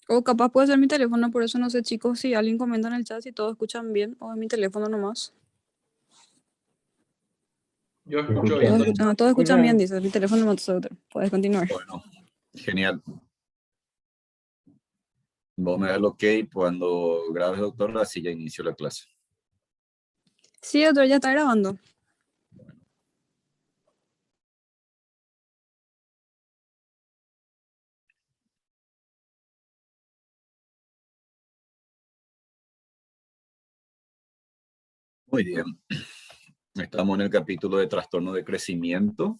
O capaz puede ser mi teléfono, por eso no sé, chicos, si alguien comenta en el chat si todos escuchan bien o es mi teléfono nomás. Yo Se escucho escucha, Todos bien. escuchan, todos escuchan bien, dice mi teléfono nomás. Puedes continuar. bueno, genial. Vos me das el ok cuando grabes, doctor, así ya inicio la clase. Sí, doctor, ya está grabando. Muy bien. Estamos en el capítulo de trastorno de crecimiento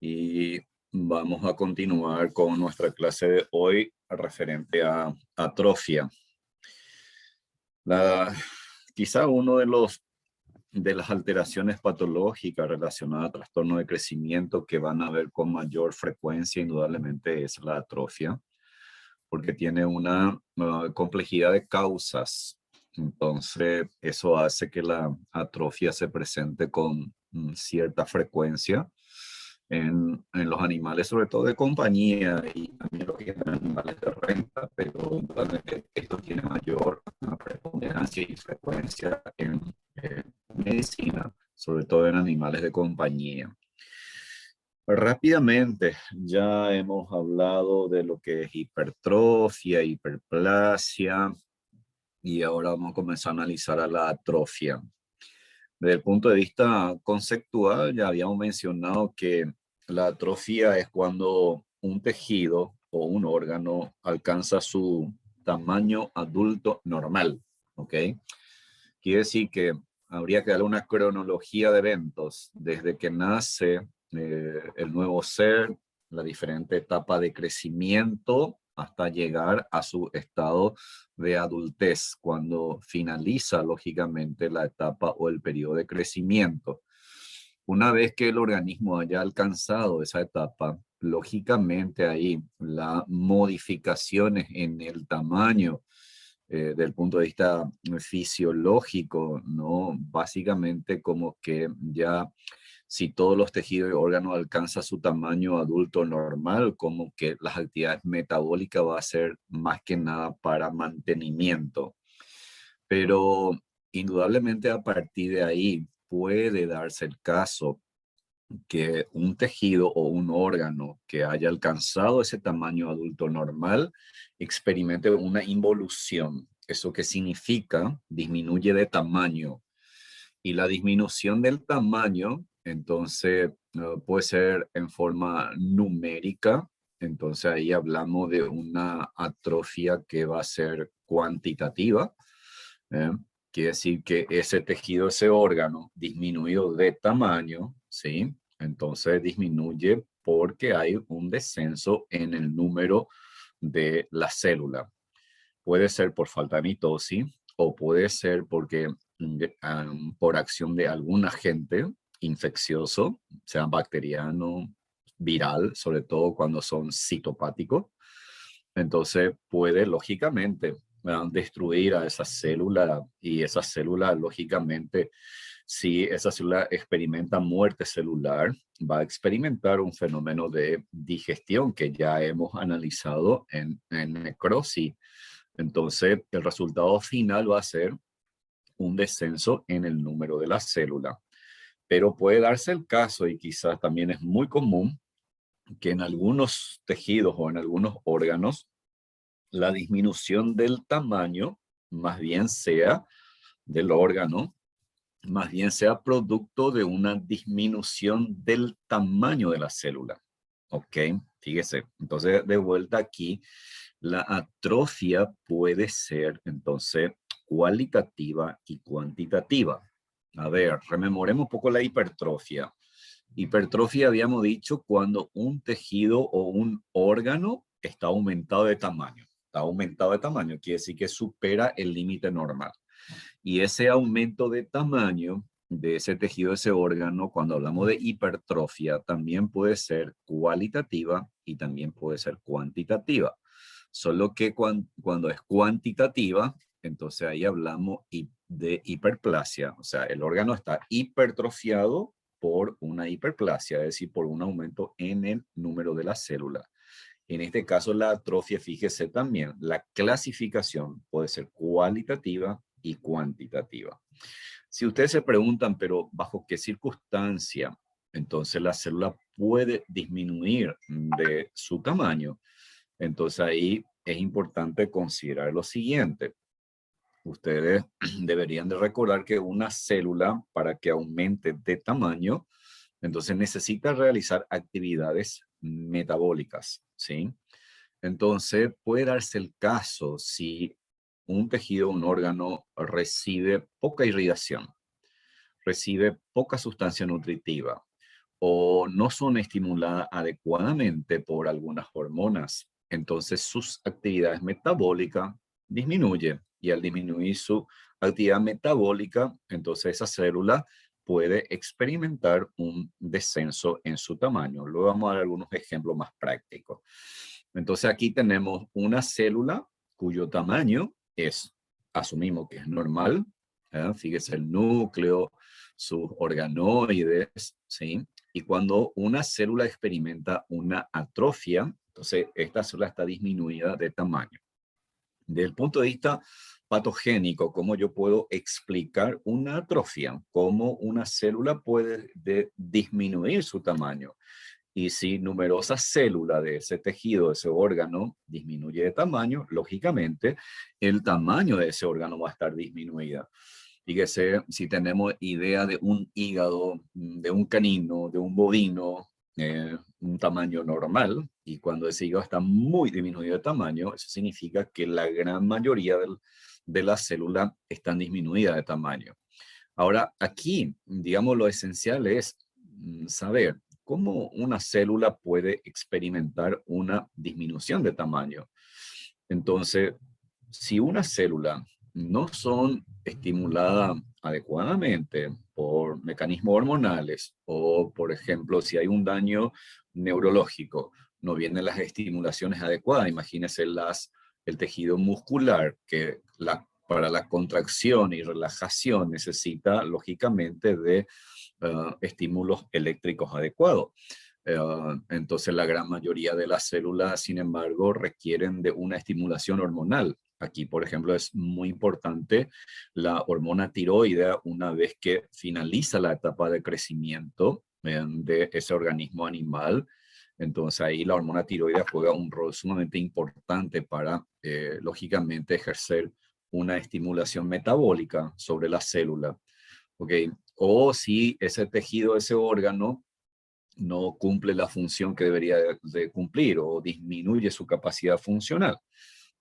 y vamos a continuar con nuestra clase de hoy referente a atrofia. Quizá uno de las alteraciones patológicas relacionadas a trastorno de crecimiento que van a ver con mayor frecuencia indudablemente es la atrofia, porque tiene una complejidad de causas. Entonces, eso hace que la atrofia se presente con cierta frecuencia en los animales, sobre todo de compañía, y también lo que es en animales de renta, pero indudablemente esto tiene mayor preponderancia y frecuencia en medicina, sobre todo en animales de compañía. Rápidamente, ya hemos hablado de lo que es hipertrofia, hiperplasia, y ahora vamos a comenzar a analizar a la atrofia. Desde el punto de vista conceptual, ya habíamos mencionado que la atrofia es cuando un tejido o un órgano alcanza su tamaño adulto normal, ¿ok? Quiere decir que habría que darle una cronología de eventos desde que nace el nuevo ser, la diferente etapa de crecimiento hasta llegar a su estado de adultez, cuando finaliza lógicamente la etapa o el periodo de crecimiento. Una vez que el organismo haya alcanzado esa etapa, lógicamente ahí las modificaciones en el tamaño del punto de vista fisiológico, ¿no? Básicamente como que ya si todos los tejidos y órganos alcanzan su tamaño adulto normal, como que las actividades metabólicas va a ser más que nada para mantenimiento. Pero indudablemente a partir de ahí puede darse el caso que un tejido o un órgano que haya alcanzado ese tamaño adulto normal experimente una involución. ¿Eso qué significa? Disminuye de tamaño. Y la disminución del tamaño, entonces, puede ser en forma numérica. Entonces ahí hablamos de una atrofia que va a ser cuantitativa. ¿eh? Quiere decir que ese tejido, ese órgano disminuido de tamaño, ¿sí? Entonces disminuye porque hay un descenso en el número de la célula. Puede ser por falta de mitosis o puede ser porque por acción de algún agente infeccioso, sea bacteriano, viral, sobre todo cuando son citopáticos. Entonces puede lógicamente destruir a esa célula y esa célula lógicamente, si esa célula experimenta muerte celular, va a experimentar un fenómeno de digestión que ya hemos analizado en necrosis. Entonces, el resultado final va a ser un descenso en el número de las células. Pero puede darse el caso, y quizás también es muy común, que en algunos tejidos o en algunos órganos, la disminución del tamaño más bien sea del órgano, más bien sea producto de una disminución del tamaño de la célula. ¿Ok? Fíjese. Entonces, de vuelta aquí, la atrofia puede ser entonces cualitativa y cuantitativa. A ver, rememoremos un poco la hipertrofia. Hipertrofia habíamos dicho cuando un tejido o un órgano está aumentado de tamaño. Está aumentado de tamaño, quiere decir que supera el límite normal. Y ese aumento de tamaño de ese tejido, ese órgano, cuando hablamos de hipertrofia, también puede ser cualitativa y también puede ser cuantitativa. Solo que cuando es cuantitativa, entonces ahí hablamos de hiperplasia. O sea, el órgano está hipertrofiado por una hiperplasia, es decir, por un aumento en el número de las células. En este caso, la atrofia, fíjese también, la clasificación puede ser cualitativa y cuantitativa. Si ustedes se preguntan, pero ¿bajo qué circunstancia entonces la célula puede disminuir de su tamaño? Entonces ahí es importante considerar lo siguiente. Ustedes deberían de recordar que una célula, para que aumente de tamaño, entonces necesita realizar actividades metabólicas, ¿sí? Entonces puede darse el caso si un tejido, un órgano recibe poca irrigación, recibe poca sustancia nutritiva o no son estimuladas adecuadamente por algunas hormonas, entonces sus actividades metabólicas disminuyen y al disminuir su actividad metabólica, entonces esa célula puede experimentar un descenso en su tamaño. Luego vamos a dar algunos ejemplos más prácticos. Entonces aquí tenemos una célula cuyo tamaño es, asumimos que es normal, fíjese el núcleo, sus organoides, ¿sí? Y cuando una célula experimenta una atrofia, entonces esta célula está disminuida de tamaño. Desde el punto de vista patogénico, ¿cómo yo puedo explicar una atrofia? ¿Cómo una célula puede disminuir su tamaño? Y si numerosas células de ese tejido, de ese órgano, disminuye de tamaño, lógicamente el tamaño de ese órgano va a estar disminuida. Fíjese, si tenemos idea de un hígado, de un canino, de un bovino, un tamaño normal, y cuando ese hígado está muy disminuido de tamaño, eso significa que la gran mayoría de las células están disminuidas de tamaño. Ahora, aquí, digamos, lo esencial es saber cómo una célula puede experimentar una disminución de tamaño. Entonces, si una célula no son estimuladas adecuadamente por mecanismos hormonales o, por ejemplo, si hay un daño neurológico, no vienen las estimulaciones adecuadas. Imagínense el tejido muscular que para la contracción y relajación necesita, lógicamente, de estímulos eléctricos adecuados. Entonces, la gran mayoría de las células, sin embargo, requieren de una estimulación hormonal. Aquí, por ejemplo, es muy importante la hormona tiroidea una vez que finaliza la etapa de crecimiento de ese organismo animal. Entonces, ahí la hormona tiroidea juega un rol sumamente importante para, lógicamente, ejercer una estimulación metabólica sobre la célula. ¿Okay? O si ese tejido, ese órgano, no cumple la función que debería de cumplir o disminuye su capacidad funcional.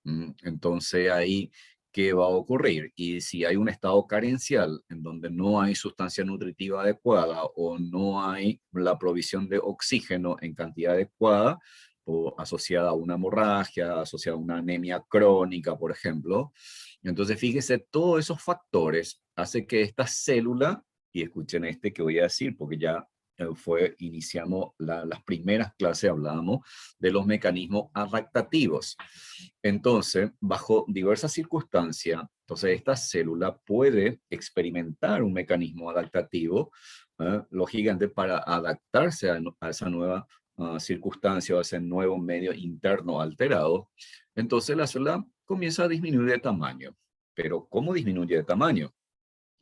Entonces ahí, ¿qué va a ocurrir? Y si hay un estado carencial en donde no hay sustancia nutritiva adecuada o no hay la provisión de oxígeno en cantidad adecuada, o asociada a una hemorragia, asociada a una anemia crónica, por ejemplo, entonces fíjese, todos esos factores hacen que esta célula, y escuchen este que voy a decir, porque ya iniciamos las primeras clases, hablábamos de los mecanismos adaptativos. Entonces, bajo diversas circunstancias, entonces esta célula puede experimentar un mecanismo adaptativo, lógicamente para adaptarse a esa nueva circunstancia o a ese nuevo medio interno alterado. Entonces la célula comienza a disminuir de tamaño. Pero ¿cómo disminuye de tamaño?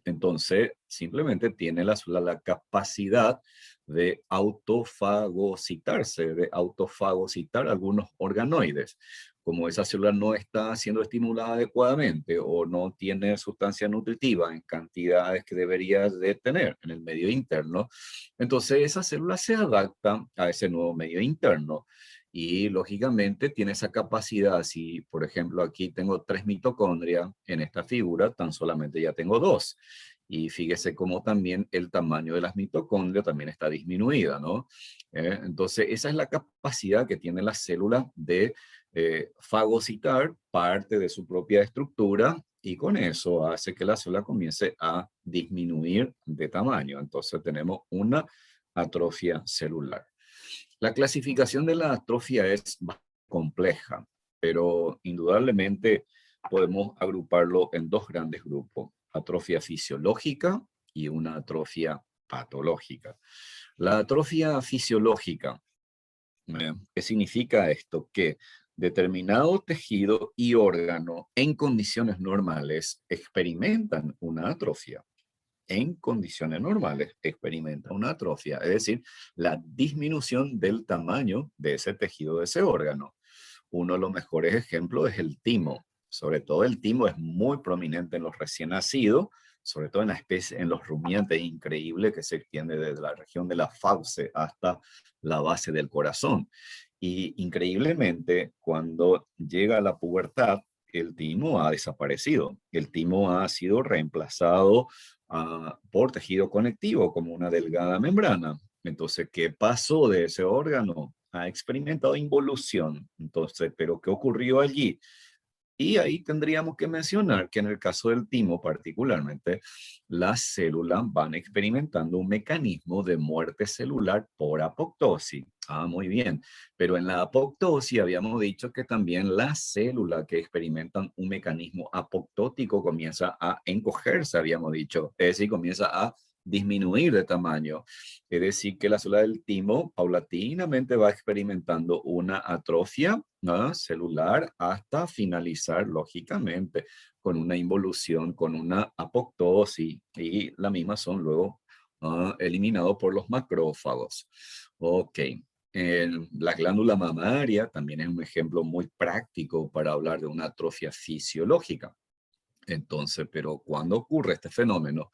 Entonces, simplemente tiene la capacidad de autofagocitarse, de autofagocitar algunos organoides. Como esa célula no está siendo estimulada adecuadamente o no tiene sustancia nutritiva en cantidades que debería de tener en el medio interno, entonces esa célula se adapta a ese nuevo medio interno y lógicamente tiene esa capacidad. Si, por ejemplo, aquí tengo 3 mitocondrias en esta figura, tan solamente ya tengo 2. Y fíjese cómo también el tamaño de las mitocondrias también está disminuida, ¿no? Entonces, esa es la capacidad que tiene la célula de fagocitar parte de su propia estructura y con eso hace que la célula comience a disminuir de tamaño. Entonces, tenemos una atrofia celular. La clasificación de la atrofia es compleja, pero indudablemente podemos agruparlo en dos grandes grupos, atrofia fisiológica y una atrofia patológica. La atrofia fisiológica ¿Qué significa esto? Que determinado tejido y órgano en condiciones normales experimentan una atrofia. En condiciones normales experimenta una atrofia, es decir, la disminución del tamaño de ese tejido, de ese órgano. Uno de los mejores ejemplos es el timo. Sobre todo el timo es muy prominente en los recién nacidos, sobre todo en la especie, en los rumiantes, increíble que se extiende desde la región de la fauce hasta la base del corazón. Y increíblemente, cuando llega a la pubertad, el timo ha desaparecido. El timo ha sido reemplazado por tejido conectivo, como una delgada membrana. Entonces, ¿qué pasó de ese órgano? Ha experimentado involución. Entonces, ¿pero qué ocurrió allí? Y ahí tendríamos que mencionar que en el caso del timo particularmente, las células van experimentando un mecanismo de muerte celular por apoptosis. Ah, muy bien. Pero en la apoptosis habíamos dicho que también las células que experimentan un mecanismo apoptótico comienza a encogerse, habíamos dicho. Es decir, comienza a disminuir de tamaño. Es decir, que la célula del timo paulatinamente va experimentando una atrofia, ¿no?, celular hasta finalizar, lógicamente, con una involución, con una apoptosis, y la misma son luego eliminados por los macrófagos. Ok. La glándula mamaria también es un ejemplo muy práctico para hablar de una atrofia fisiológica. Entonces, pero ¿cuándo ocurre este fenómeno?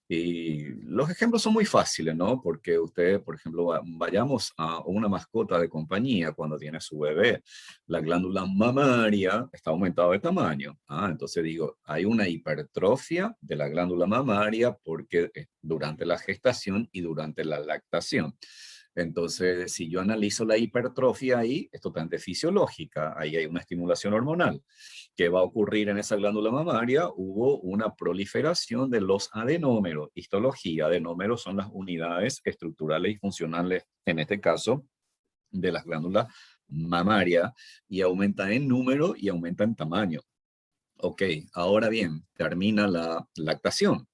Y los ejemplos son muy fáciles, ¿no? Porque ustedes, por ejemplo, vayamos a una mascota de compañía cuando tiene su bebé, la glándula mamaria está aumentada de tamaño. Entonces digo, hay una hipertrofia de la glándula mamaria porque durante la gestación y durante la lactación. Entonces, si yo analizo la hipertrofia ahí, es totalmente fisiológica, ahí hay una estimulación hormonal. ¿Qué va a ocurrir en esa glándula mamaria? Hubo una proliferación de los adenómeros. Histología, adenómeros son las unidades estructurales y funcionales, en este caso, de las glándulas mamarias, y aumenta en número y aumenta en tamaño. Ok, ahora bien, termina la lactación.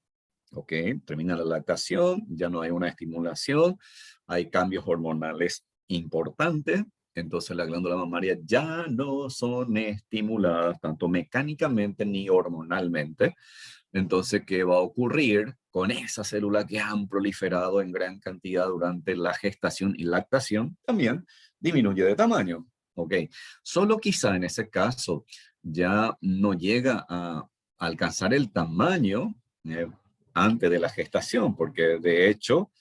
Ok, termina la lactación, ya no hay una estimulación, hay cambios hormonales importantes, entonces las glándulas mamarias ya no son estimuladas tanto mecánicamente ni hormonalmente. Entonces, ¿qué va a ocurrir con esas células que han proliferado en gran cantidad durante la gestación y lactación? También disminuye de tamaño. Ok, solo quizá en ese caso ya no llega a alcanzar el tamaño antes de la gestación, porque de hecho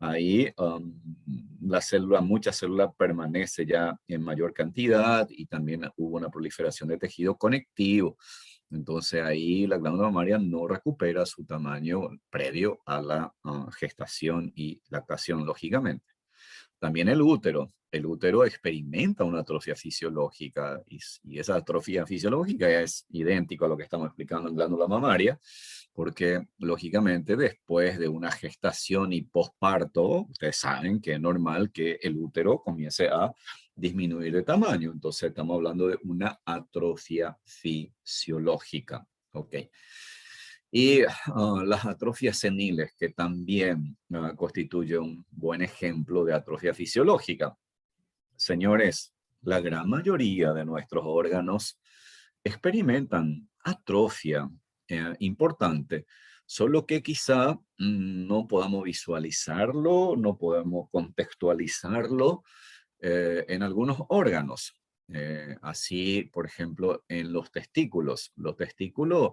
ahí muchas células permanecen ya en mayor cantidad y también hubo una proliferación de tejido conectivo. Entonces ahí la glándula mamaria no recupera su tamaño previo a la gestación y lactación, lógicamente. También el útero experimenta una atrofia fisiológica y esa atrofia fisiológica es idéntico a lo que estamos explicando en glándula mamaria, porque lógicamente después de una gestación y posparto, ustedes saben que es normal que el útero comience a disminuir de tamaño. Entonces estamos hablando de una atrofia fisiológica. Ok. Y las atrofias seniles, que también constituye un buen ejemplo de atrofia fisiológica. Señores, la gran mayoría de nuestros órganos experimentan atrofia importante, solo que quizá no podamos visualizarlo, no podemos contextualizarlo en algunos órganos. Así, por ejemplo, en los testículos. Los testículos,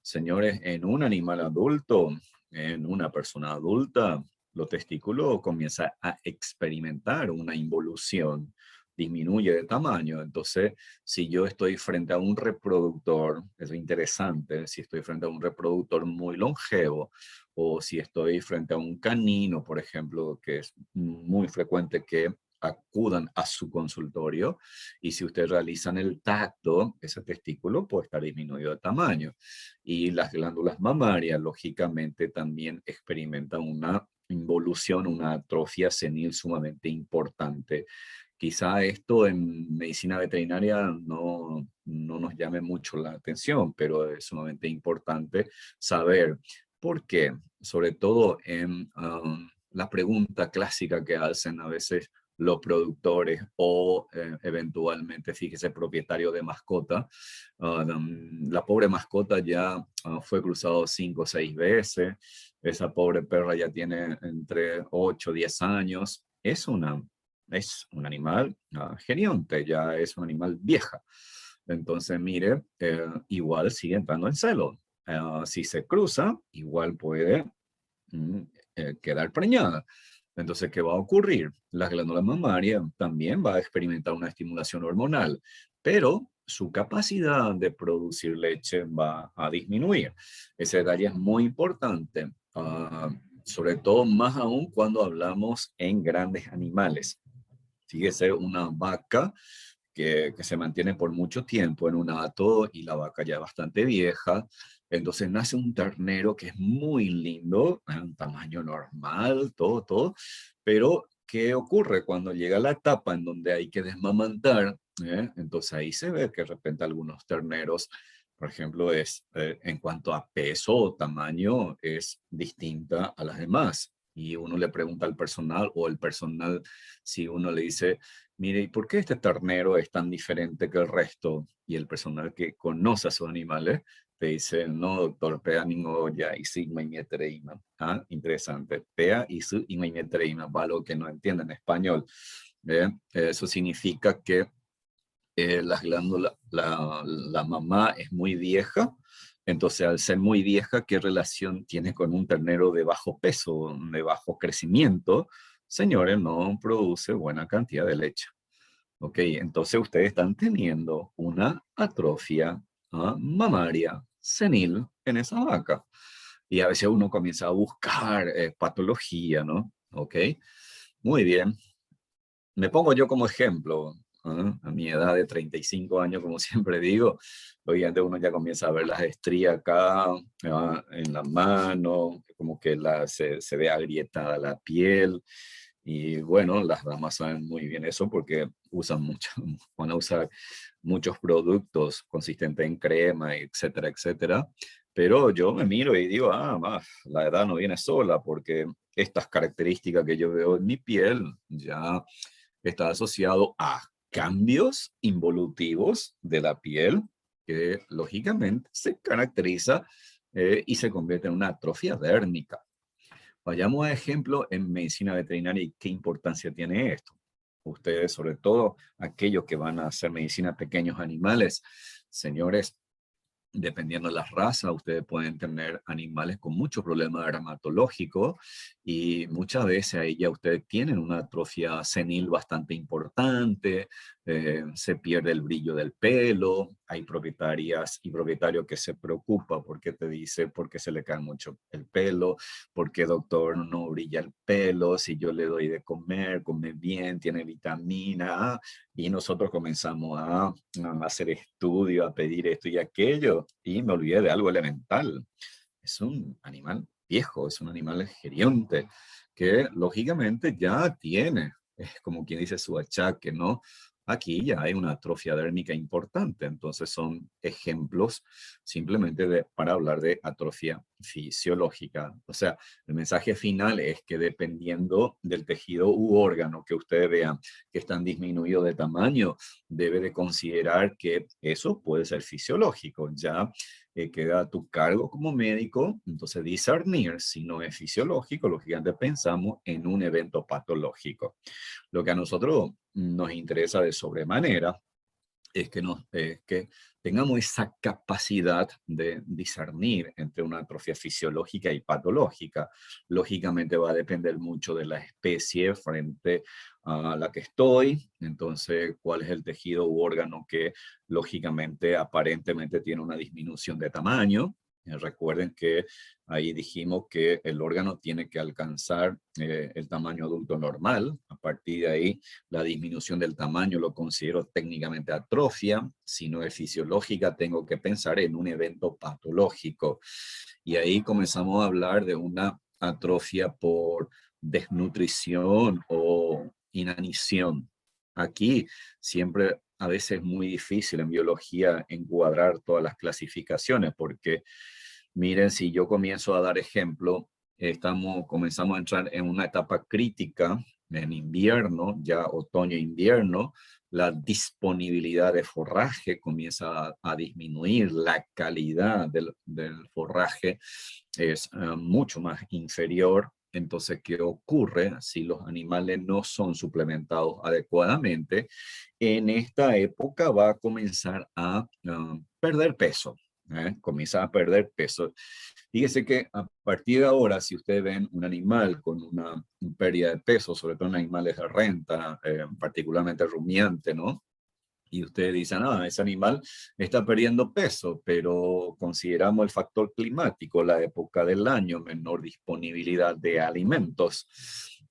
señores, en un animal adulto, en una persona adulta, los testículos comienzan a experimentar una involución, disminuye de tamaño. Entonces, si yo estoy frente a un reproductor, es interesante, si estoy frente a un reproductor muy longevo, o si estoy frente a un canino, por ejemplo, que es muy frecuente que acudan a su consultorio, y si ustedes realizan el tacto, ese testículo puede estar disminuido de tamaño. Y las glándulas mamarias, lógicamente, también experimentan una involución, una atrofia senil sumamente importante. Quizá esto en medicina veterinaria no nos llame mucho la atención, pero es sumamente importante saber por qué, sobre todo en la pregunta clásica que hacen a veces los productores o eventualmente, fíjese, propietario de mascota. La pobre mascota ya fue cruzado 5 o 6 veces. Esa pobre perra ya tiene entre 8 o 10 años. Es un animal gerionte, ya es un animal vieja. Entonces, mire, igual sigue entrando en celo. Si se cruza, igual puede mm, quedar preñada. Entonces, ¿qué va a ocurrir? La glándula mamaria también va a experimentar una estimulación hormonal, pero su capacidad de producir leche va a disminuir. Ese detalle es muy importante, sobre todo más aún cuando hablamos en grandes animales. Fíjese, una vaca que se mantiene por mucho tiempo en un hato y la vaca ya es bastante vieja. Entonces nace un ternero que es muy lindo, un tamaño normal, todo. Pero, ¿qué ocurre cuando llega la etapa en donde hay que desmamantar? Entonces ahí se ve que de repente algunos terneros, por ejemplo, en cuanto a peso o tamaño, es distinta a las demás. Y uno le pregunta al personal o el personal, si uno le dice, mire, ¿y por qué este ternero es tan diferente que el resto? Y el personal que conoce a sus animales te dice, no, doctor, pea ningo ya y sigma y metreima. Ah, interesante. Pea y su y metreima, para lo que no entienden en español. Eso significa que las glándulas, la mamá es muy vieja. Entonces, al ser muy vieja, ¿qué relación tiene con un ternero de bajo peso, de bajo crecimiento? Señores, no produce buena cantidad de leche. Ok, entonces ustedes están teniendo una atrofia mamaria senil en esa vaca. Y a veces uno comienza a buscar patología, ¿no? Ok, muy bien. Me pongo yo como ejemplo, a mi edad de 35 años, como siempre digo, obviamente uno ya comienza a ver las estrías acá, en la mano, como que se ve agrietada la piel. Y bueno, las damas saben muy bien eso porque usan mucho, van a usar muchos productos consistentes en crema, etcétera, etcétera. Pero yo me miro y digo, la edad no viene sola porque estas características que yo veo en mi piel ya está asociado a cambios involutivos de la piel que lógicamente se caracteriza y se convierte en una atrofia dérmica. Vayamos a ejemplo en medicina veterinaria y qué importancia tiene esto. Ustedes, sobre todo aquellos que van a hacer medicina a pequeños animales, señores, dependiendo de la raza, ustedes pueden tener animales con muchos problemas dermatológicos y muchas veces ahí ya ustedes tienen una atrofia senil bastante importante, se pierde el brillo del pelo, hay propietarias y propietarios que se preocupan porque te dice por qué se le cae mucho el pelo, por qué doctor no brilla el pelo, si yo le doy de comer, come bien, tiene vitamina, y nosotros comenzamos a hacer estudios, a pedir esto y aquello, y me olvidé de algo elemental. Es un animal viejo, es un animal gerionte, que lógicamente ya tiene, es como quien dice, su achaque, ¿no? Aquí ya hay una atrofia dérmica importante, entonces son ejemplos simplemente para hablar de atrofia fisiológica. O sea, el mensaje final es que dependiendo del tejido u órgano que ustedes vean que están disminuidos de tamaño, debe de considerar que eso puede ser fisiológico. Ya queda a tu cargo como médico, entonces discernir si no es fisiológico, lógicamente pensamos en un evento patológico. Lo que a nosotros nos interesa de sobremanera es que tengamos esa capacidad de discernir entre una atrofia fisiológica y patológica. Lógicamente va a depender mucho de la especie frente a la que estoy, entonces cuál es el tejido u órgano que lógicamente aparentemente tiene una disminución de tamaño. Recuerden que ahí dijimos que el órgano tiene que alcanzar el tamaño adulto normal. A partir de ahí, la disminución del tamaño lo considero técnicamente atrofia. Si no es fisiológica, tengo que pensar en un evento patológico. Y ahí comenzamos a hablar de una atrofia por desnutrición o inanición. Aquí siempre a veces es muy difícil en biología encuadrar todas las clasificaciones porque miren, si yo comienzo a dar ejemplo, comenzamos a entrar en una etapa crítica en invierno, ya otoño-invierno, la disponibilidad de forraje comienza a disminuir, la calidad del forraje es mucho más inferior. Entonces, ¿qué ocurre si los animales no son suplementados adecuadamente? En esta época va a comenzar a perder peso. Comienza a perder peso. Fíjese que a partir de ahora, si ustedes ven un animal con una pérdida de peso, sobre todo en animales de renta, particularmente rumiante, ¿no? Y ustedes dicen, ah, ese animal está perdiendo peso, pero consideramos el factor climático, la época del año, menor disponibilidad de alimentos.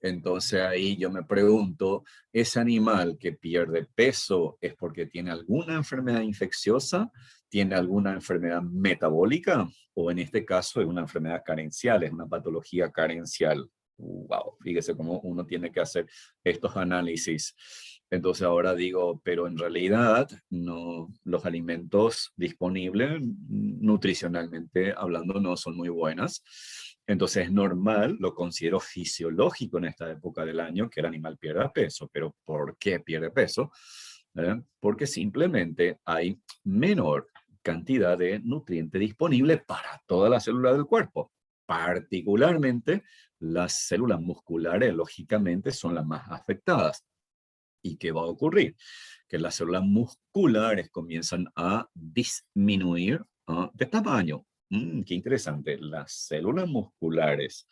Entonces ahí yo me pregunto, ¿ese animal que pierde peso es porque tiene alguna enfermedad infecciosa, tiene alguna enfermedad metabólica o en este caso es una enfermedad carencial, es una patología carencial? Wow, fíjese cómo uno tiene que hacer estos análisis. Entonces ahora digo, pero en realidad no, los alimentos disponibles nutricionalmente hablando no son muy buenas. Entonces es normal, lo considero fisiológico en esta época del año que el animal pierda peso. Pero ¿por qué pierde peso? Porque simplemente hay menor cantidad de nutrientes disponibles para todas las células del cuerpo. Particularmente las células musculares, lógicamente, son las más afectadas. ¿Y qué va a ocurrir? Que las células musculares comienzan a disminuir de tamaño. Qué interesante. Las células musculares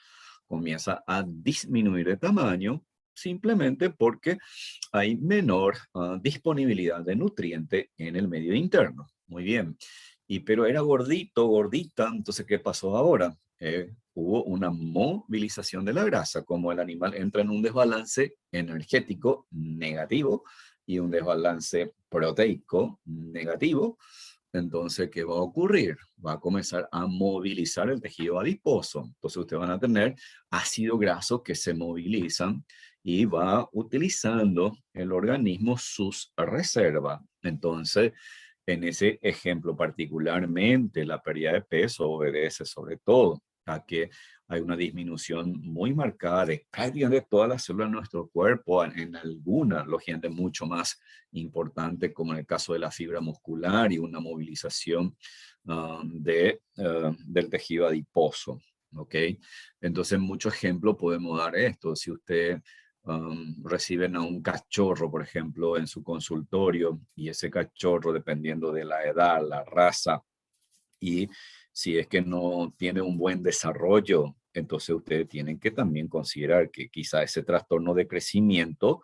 comienzan a disminuir de tamaño simplemente porque hay menor disponibilidad de nutriente en el medio interno. Muy bien. Pero era gordito, gordita, entonces ¿qué pasó ahora? Hubo una movilización de la grasa, como el animal entra en un desbalance energético negativo y un desbalance proteico negativo. Entonces, ¿qué va a ocurrir? Va a comenzar a movilizar el tejido adiposo. Entonces, ustedes van a tener ácidos grasos que se movilizan y va utilizando el organismo sus reservas. Entonces, en ese ejemplo particularmente, la pérdida de peso obedece sobre todo a que hay una disminución muy marcada de prácticamente todas las células de nuestro cuerpo, en algunas, lógicamente mucho más importante, como en el caso de la fibra muscular y una movilización del tejido adiposo. ¿Ok? Entonces, muchos ejemplos podemos dar esto. Si usted reciben a un cachorro, por ejemplo, en su consultorio, y ese cachorro, dependiendo de la edad, la raza, y si es que no tiene un buen desarrollo, entonces ustedes tienen que también considerar que quizá ese trastorno de crecimiento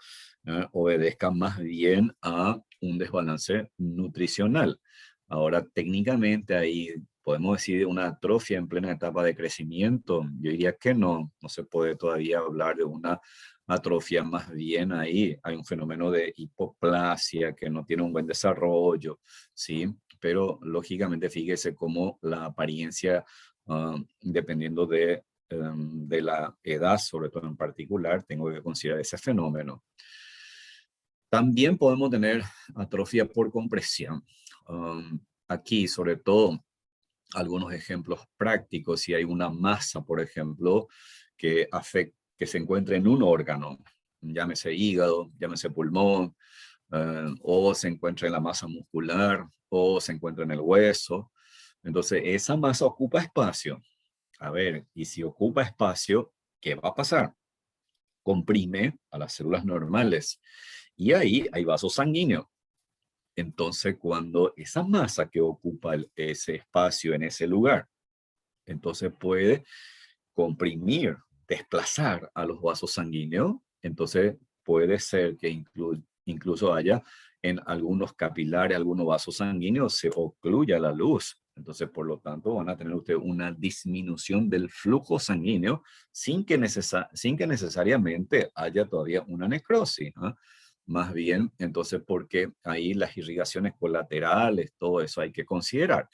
obedezca más bien a un desbalance nutricional. Ahora, técnicamente ahí podemos decir una atrofia en plena etapa de crecimiento. Yo diría que no se puede todavía hablar de una atrofia, más bien ahí hay un fenómeno de hipoplasia que no tiene un buen desarrollo, ¿sí? Pero lógicamente fíjese cómo la apariencia, dependiendo de la edad, sobre todo en particular, tengo que considerar ese fenómeno. También podemos tener atrofia por compresión. Aquí, sobre todo, algunos ejemplos prácticos, si hay una masa, por ejemplo, que se encuentra en un órgano, llámese hígado, llámese pulmón, o se encuentra en la masa muscular, o se encuentra en el hueso. Entonces, esa masa ocupa espacio. A ver, y si ocupa espacio, ¿qué va a pasar? Comprime a las células normales. Y ahí hay vasos sanguíneos. Entonces, cuando esa masa que ocupa ese espacio en ese lugar, entonces puede comprimir, desplazar a los vasos sanguíneos, entonces puede ser que incluso haya en algunos capilares, algunos vasos sanguíneos, se ocluya la luz. Entonces, por lo tanto, van a tener ustedes una disminución del flujo sanguíneo sin que necesariamente haya todavía una necrosis, ¿no? Más bien, entonces, porque ahí las irrigaciones colaterales, todo eso hay que considerar.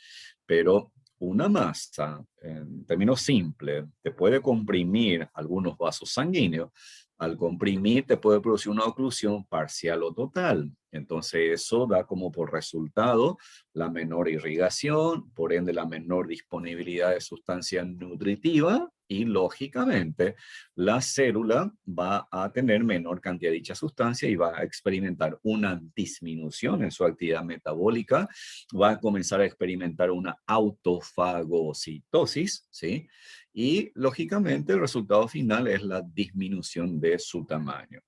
Pero una masa, en términos simples, te puede comprimir algunos vasos sanguíneos. Al comprimir, te puede producir una oclusión parcial o total. Entonces eso da como por resultado la menor irrigación, por ende la menor disponibilidad de sustancia nutritiva y lógicamente la célula va a tener menor cantidad de dicha sustancia y va a experimentar una disminución en su actividad metabólica, va a comenzar a experimentar una autofagocitosis, ¿sí? Y lógicamente el resultado final es la disminución de su tamaño.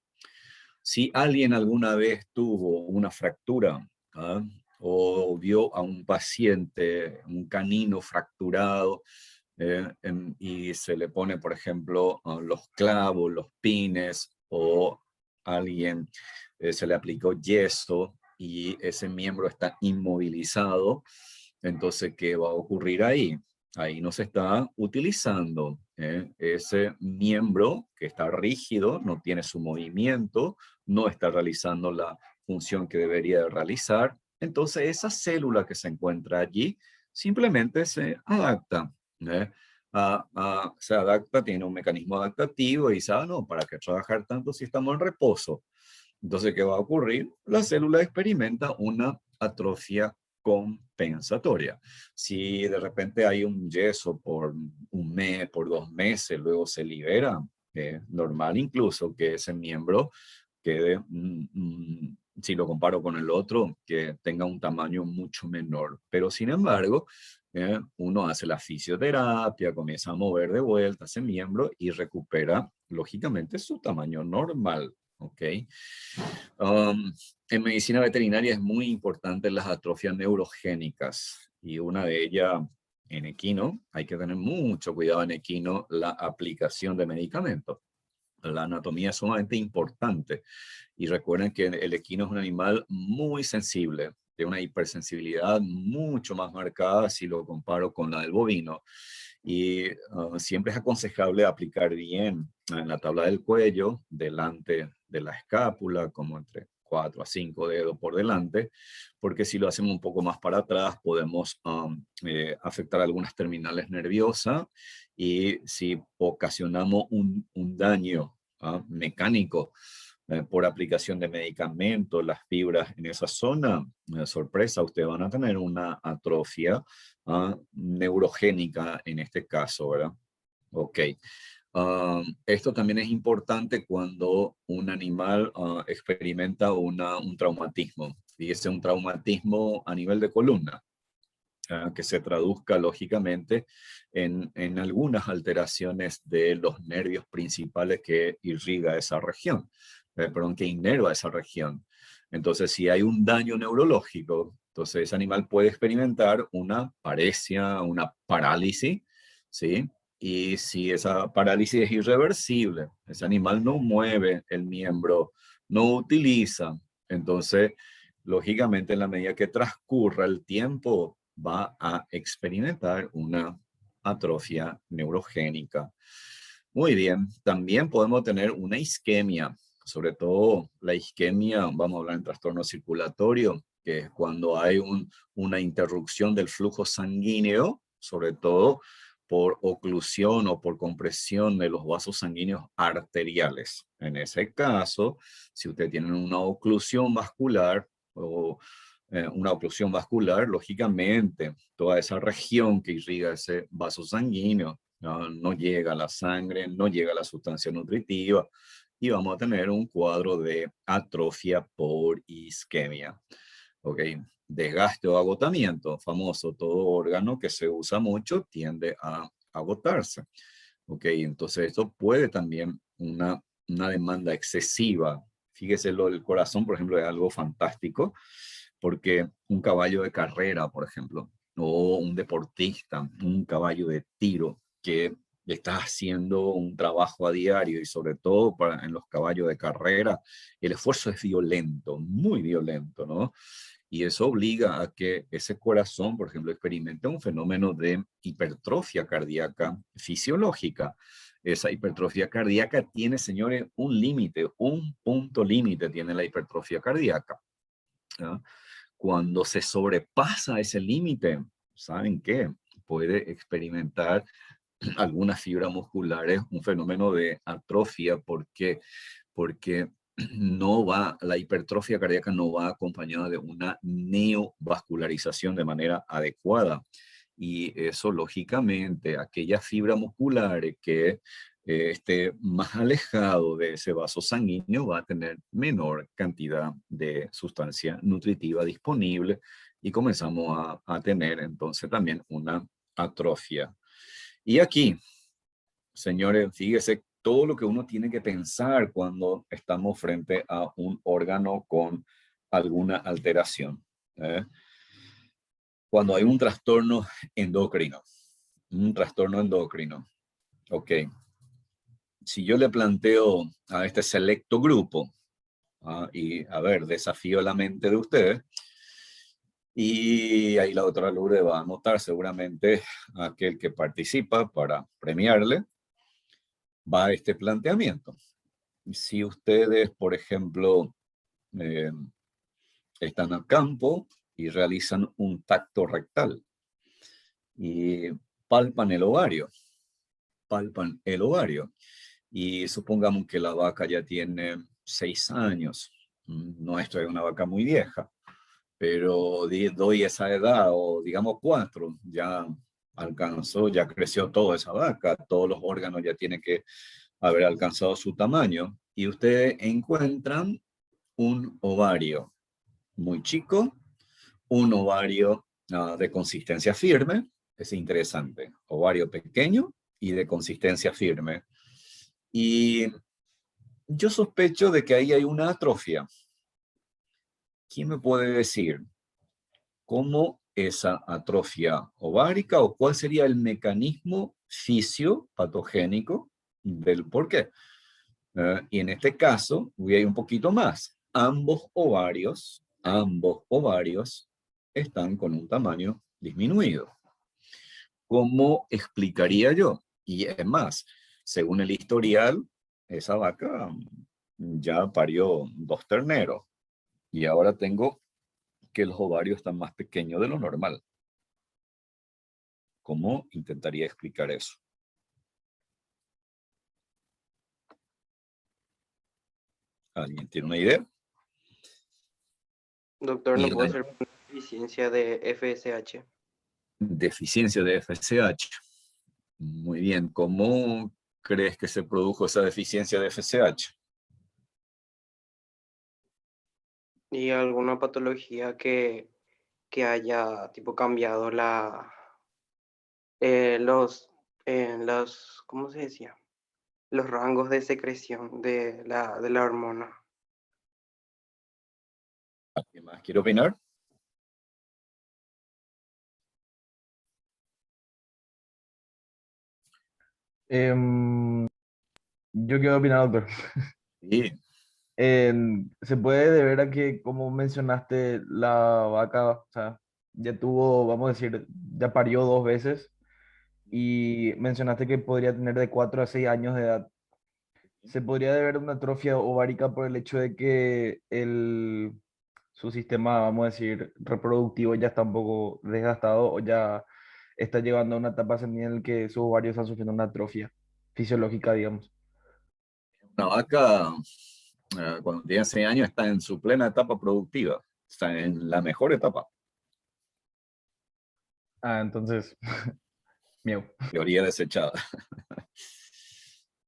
Si alguien alguna vez tuvo una fractura, ¿ah? O vio a un paciente, un canino fracturado, y se le pone, por ejemplo, los clavos, los pines, o alguien se le aplicó yeso y ese miembro está inmovilizado, entonces, ¿qué va a ocurrir ahí? Ahí no se está utilizando ese miembro que está rígido, no tiene su movimiento, no está realizando la función que debería de realizar. Entonces, esa célula que se encuentra allí simplemente se adapta. ¿Eh? Se adapta, tiene un mecanismo adaptativo y dice, no, ¿para qué trabajar tanto si estamos en reposo? Entonces, ¿qué va a ocurrir? La célula experimenta una atrofia compensatoria. Si de repente hay un yeso por un mes, por 2 meses, luego se libera, normal incluso que ese miembro quede, si lo comparo con el otro, que tenga un tamaño mucho menor. Pero sin embargo, uno hace la fisioterapia, comienza a mover de vuelta ese miembro y recupera, lógicamente, su tamaño normal. ¿Ok? Um, en medicina veterinaria es muy importante las atrofias neurogénicas y una de ellas en equino, hay que tener mucho cuidado en equino, la aplicación de medicamentos. La anatomía es sumamente importante y recuerden que el equino es un animal muy sensible, de una hipersensibilidad mucho más marcada si lo comparo con la del bovino. Y siempre es aconsejable aplicar bien en la tabla del cuello, delante de la escápula, como entre 4 a 5 dedos por delante, porque si lo hacemos un poco más para atrás podemos afectar algunas terminales nerviosas y si ocasionamos un daño mecánico por aplicación de medicamentos, las fibras en esa zona, sorpresa, ustedes van a tener una atrofia neurogénica en este caso, ¿verdad? Ok. Esto también es importante cuando un animal experimenta un traumatismo. Fíjese, un traumatismo a nivel de columna, que se traduzca lógicamente en algunas alteraciones de los nervios principales que irriga esa región, perdón, que inerva esa región. Entonces, si hay un daño neurológico, entonces ese animal puede experimentar una paresia, una parálisis, ¿sí? Y si esa parálisis es irreversible, ese animal no mueve el miembro, no utiliza, entonces, lógicamente, en la medida que transcurra el tiempo, va a experimentar una atrofia neurogénica. Muy bien, también podemos tener una isquemia, sobre todo la isquemia, vamos a hablar en trastorno circulatorio, que es cuando hay una interrupción del flujo sanguíneo, sobre todo por oclusión o por compresión de los vasos sanguíneos arteriales. En ese caso, si usted tiene una oclusión vascular o una oclusión vascular, lógicamente, toda esa región que irriga ese vaso sanguíneo no llega la sangre, no llega la sustancia nutritiva y vamos a tener un cuadro de atrofia por isquemia. ¿Ok? Desgaste o agotamiento, famoso, todo órgano que se usa mucho tiende a agotarse. ¿Ok? Entonces esto puede también una demanda excesiva. Fíjese, lo del corazón, por ejemplo, es algo fantástico, porque un caballo de carrera, por ejemplo, o un deportista, un caballo de tiro que está haciendo un trabajo a diario y sobre todo en los caballos de carrera, el esfuerzo es violento, muy violento, ¿no? Y eso obliga a que ese corazón, por ejemplo, experimente un fenómeno de hipertrofia cardíaca fisiológica. Esa hipertrofia cardíaca tiene, señores, un límite, un punto límite tiene la hipertrofia cardíaca. ¿No? Cuando se sobrepasa ese límite, ¿saben qué? Puede experimentar algunas fibras musculares un fenómeno de atrofia. ¿Por qué? Porque la hipertrofia cardíaca no va acompañada de una neovascularización de manera adecuada. Y eso, lógicamente, aquellas fibras musculares que esté más alejado de ese vaso sanguíneo va a tener menor cantidad de sustancia nutritiva disponible y comenzamos a tener entonces también una atrofia. Y aquí, señores, fíjese todo lo que uno tiene que pensar cuando estamos frente a un órgano con alguna alteración. ¿Eh? Cuando hay un trastorno endocrino, ok. Si yo le planteo a este selecto grupo, y a ver, desafío la mente de ustedes, y ahí la doctora Lourdes va a anotar seguramente a aquel que participa para premiarle, va a este planteamiento. Si ustedes, por ejemplo, eh, están a campo y realizan un tacto rectal y palpan el ovario, y supongamos que la vaca ya tiene 6 años, no esto es una vaca muy vieja, pero doy esa edad, o digamos 4, ya alcanzó, ya creció toda esa vaca, todos los órganos ya tienen que haber alcanzado su tamaño, y ustedes encuentran un ovario muy chico, un ovario de consistencia firme, es interesante, ovario pequeño y de consistencia firme. Y yo sospecho de que ahí hay una atrofia. ¿Quién me puede decir cómo esa atrofia ovárica o cuál sería el mecanismo fisiopatogénico del por qué? Y en este caso, voy a ir un poquito más. Ambos ovarios están con un tamaño disminuido. ¿Cómo explicaría yo? Y es más, según el historial, esa vaca ya parió 2 terneros y ahora tengo que los ovarios están más pequeños de lo normal. ¿Cómo intentaría explicar eso? ¿Alguien tiene una idea? Doctor, Y ¿no puede ser una deficiencia de FSH? deficiencia de FSH. Muy bien. ¿Cómo crees que se produjo esa deficiencia de FSH? ¿Y alguna patología que haya tipo cambiado ¿cómo se decía? Los rangos de secreción de la hormona? ¿Alguien más quiere opinar? Yo quiero opinar, doctor. Sí. Se puede deber a que, como mencionaste, la vaca, o sea, ya tuvo, vamos a decir, ya parió 2 veces y mencionaste que podría tener de 4 a 6 años de edad. Se podría deber a una atrofia ovárica por el hecho de que su sistema, vamos a decir, reproductivo ya está un poco desgastado o ya está llegando a una etapa senil en la que sus ovarios están sufriendo una atrofia fisiológica, digamos. Una vaca, cuando tiene 6 años, está en su plena etapa productiva. Está en la mejor etapa. Ah, entonces, miedo. Teoría desechada.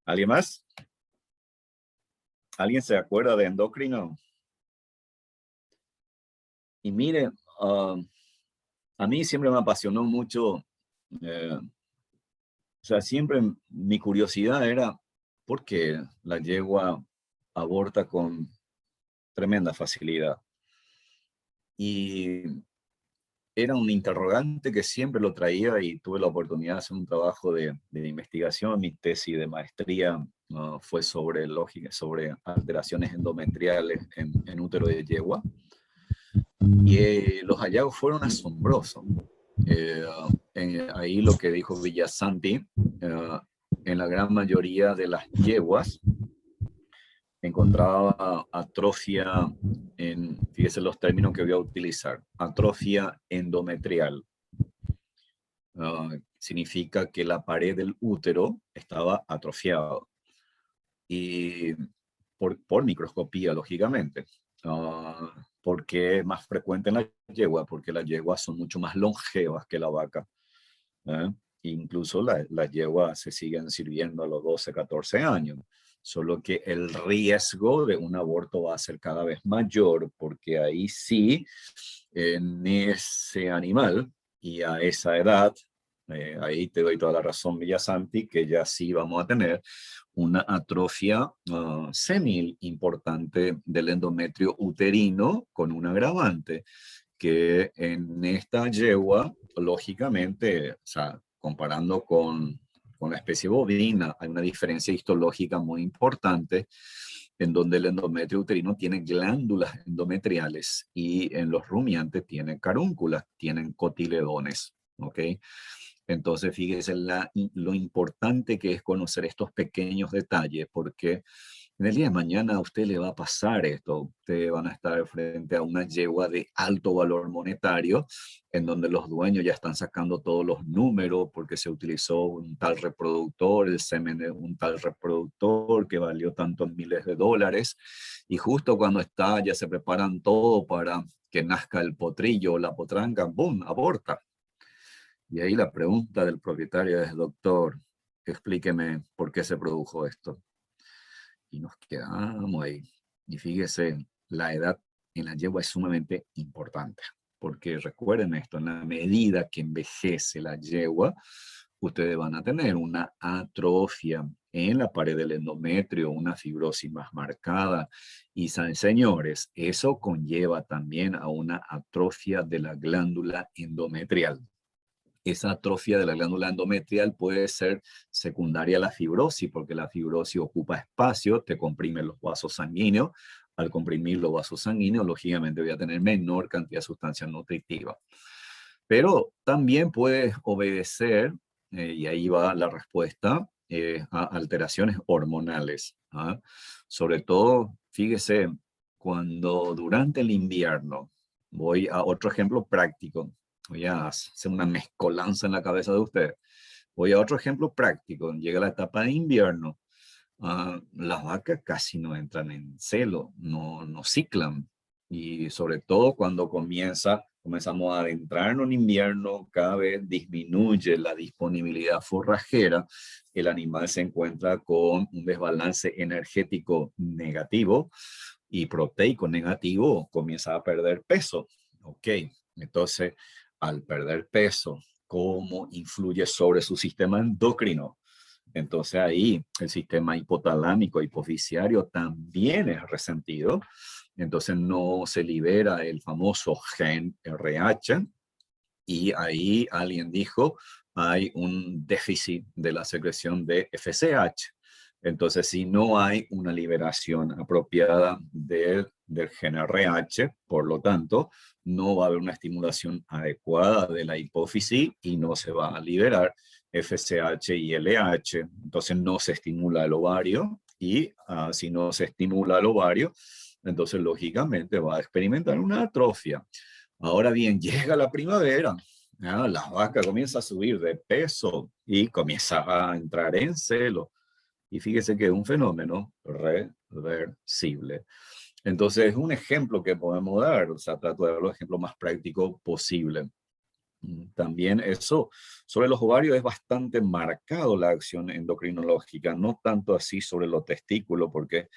¿Alguien más? ¿Alguien se acuerda de endocrino? Y mire, a mí siempre me apasionó mucho, o sea, siempre mi curiosidad era por qué la yegua aborta con tremenda facilidad. Y era un interrogante que siempre lo traía y tuve la oportunidad de hacer un trabajo de investigación. Mi tesis de maestría fue sobre lógica, sobre alteraciones endometriales en útero de yegua. Y los hallazgos fueron asombrosos. Ahí lo que dijo Villasanti, en la gran mayoría de las yeguas encontraba atrofia fíjese los términos que voy a utilizar, atrofia endometrial. Significa que la pared del útero estaba atrofiada. Y por microscopía, lógicamente. ¿Por qué es más frecuente en la yegua? Porque las yeguas son mucho más longevas que la vaca. ¿Eh? Incluso las yeguas se siguen sirviendo a los 12, 14 años. Solo que el riesgo de un aborto va a ser cada vez mayor, porque ahí sí, en ese animal y a esa edad, ahí te doy toda la razón, Villasanti, que ya sí vamos a tener una atrofia senil importante del endometrio uterino con un agravante, que en esta yegua, lógicamente, o sea, comparando con la especie bovina, hay una diferencia histológica muy importante en donde el endometrio uterino tiene glándulas endometriales y en los rumiantes tiene carúnculas, tienen cotiledones, ¿ok? Entonces, fíjese lo importante que es conocer estos pequeños detalles, porque en el día de mañana a usted le va a pasar esto. Ustedes van a estar frente a una yegua de alto valor monetario, en donde los dueños ya están sacando todos los números porque se utilizó un tal reproductor, el semen de un tal reproductor que valió tantos miles de dólares. Y justo cuando ya se preparan todo para que nazca el potrillo o la potranca, ¡boom!, aborta. Y ahí la pregunta del propietario es: doctor, explíqueme por qué se produjo esto. Y nos quedamos ahí. Y fíjese, la edad en la yegua es sumamente importante, porque recuerden esto, en la medida que envejece la yegua, ustedes van a tener una atrofia en la pared del endometrio, una fibrosis más marcada. Y señores, eso conlleva también a una atrofia de la glándula endometrial. Esa atrofia de la glándula endometrial puede ser secundaria a la fibrosis, porque la fibrosis ocupa espacio, te comprime los vasos sanguíneos. Al comprimir los vasos sanguíneos, lógicamente voy a tener menor cantidad de sustancias nutritivas. Pero también puede obedecer, y ahí va la respuesta, a alteraciones hormonales. Sobre todo, fíjese, cuando durante el invierno, voy a otro ejemplo práctico, voy a hacer una mezcolanza en la cabeza de usted. Voy a otro ejemplo práctico. Llega la etapa de invierno. Las vacas casi no entran en celo, no ciclan. Y sobre todo cuando comenzamos a adentrarnos en invierno, cada vez disminuye la disponibilidad forrajera. El animal se encuentra con un desbalance energético negativo y proteico negativo, comienza a perder peso. Ok, entonces, al perder peso, ¿cómo influye sobre su sistema endocrino? Entonces ahí el sistema hipotalámico, hipoficiario también es resentido. Entonces no se libera el famoso gen RH y ahí alguien dijo, hay un déficit de la secreción de FSH. Entonces, si no hay una liberación apropiada del gen RH, por lo tanto, no va a haber una estimulación adecuada de la hipófisis y no se va a liberar FSH y LH. Entonces, no se estimula el ovario y si no se estimula el ovario, entonces, lógicamente, va a experimentar una atrofia. Ahora bien, llega la primavera, la vaca comienza a subir de peso y comienza a entrar en celo. Y fíjese que es un fenómeno reversible. Entonces, es un ejemplo que podemos dar, o sea, trato de dar los ejemplos más prácticos posible. También eso, sobre los ovarios es bastante marcado la acción endocrinológica, no tanto así sobre los testículos, porque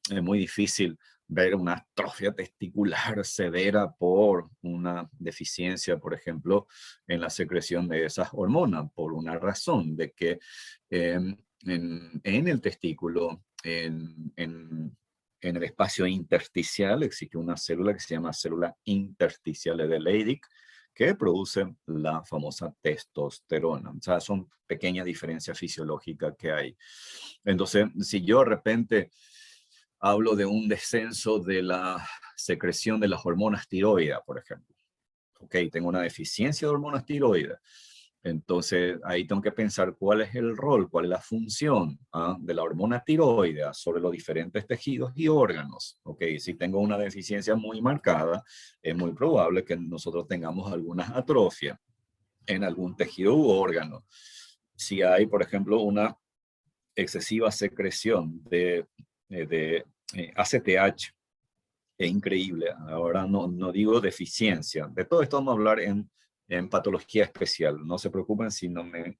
es muy difícil ver una atrofia testicular severa por una deficiencia, por ejemplo, en la secreción de esas hormonas, por una razón de que en el testículo, en el espacio intersticial, existe una célula que se llama célula intersticial de Leydig, que produce la famosa testosterona. O sea, son pequeñas diferencias fisiológicas que hay. Entonces, si yo de repente hablo de un descenso de la secreción de las hormonas tiroides, por ejemplo. Ok, tengo una deficiencia de hormonas tiroides. Entonces, ahí tengo que pensar cuál es el rol, cuál es la función de la hormona tiroidea sobre los diferentes tejidos y órganos. Ok, si tengo una deficiencia muy marcada, es muy probable que nosotros tengamos alguna atrofia en algún tejido u órgano. Si hay, por ejemplo, una excesiva secreción de ACTH. Es increíble. Ahora no digo deficiencia. De todo esto vamos a hablar en patología especial. No se preocupen si no me...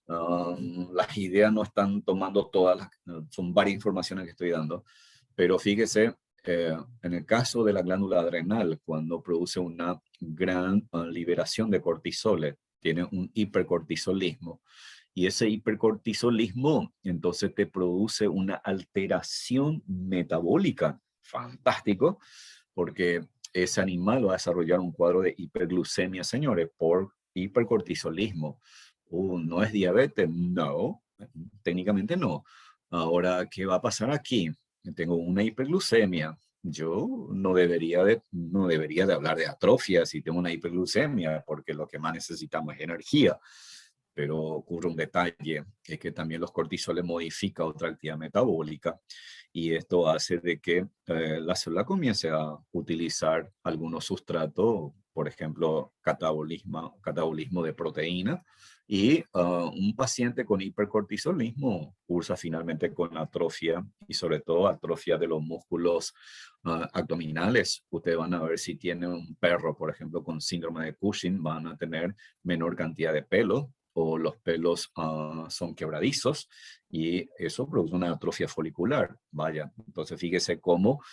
las ideas no están tomando todas las... son varias informaciones que estoy dando. Pero fíjese, en el caso de la glándula adrenal, cuando produce una gran liberación de cortisoles, tiene un hipercortisolismo. Y ese hipercortisolismo entonces te produce una alteración metabólica. Fantástico, porque ese animal va a desarrollar un cuadro de hiperglucemia, señores, por hipercortisolismo. ¿No es diabetes? No, técnicamente no. Ahora, ¿qué va a pasar aquí? Tengo una hiperglucemia. Yo no debería de hablar de atrofia si tengo una hiperglucemia, porque lo que más necesitamos es energía. Pero ocurre un detalle, es que también los cortisoles modifican otra actividad metabólica y esto hace de que la célula comience a utilizar algunos sustratos, por ejemplo, catabolismo de proteína, y un paciente con hipercortisolismo cursa finalmente con atrofia y sobre todo atrofia de los músculos abdominales. Ustedes van a ver si tienen un perro, por ejemplo, con síndrome de Cushing, van a tener menor cantidad de pelo o los pelos son quebradizos y eso produce una atrofia folicular. Vaya, entonces fíjese cómo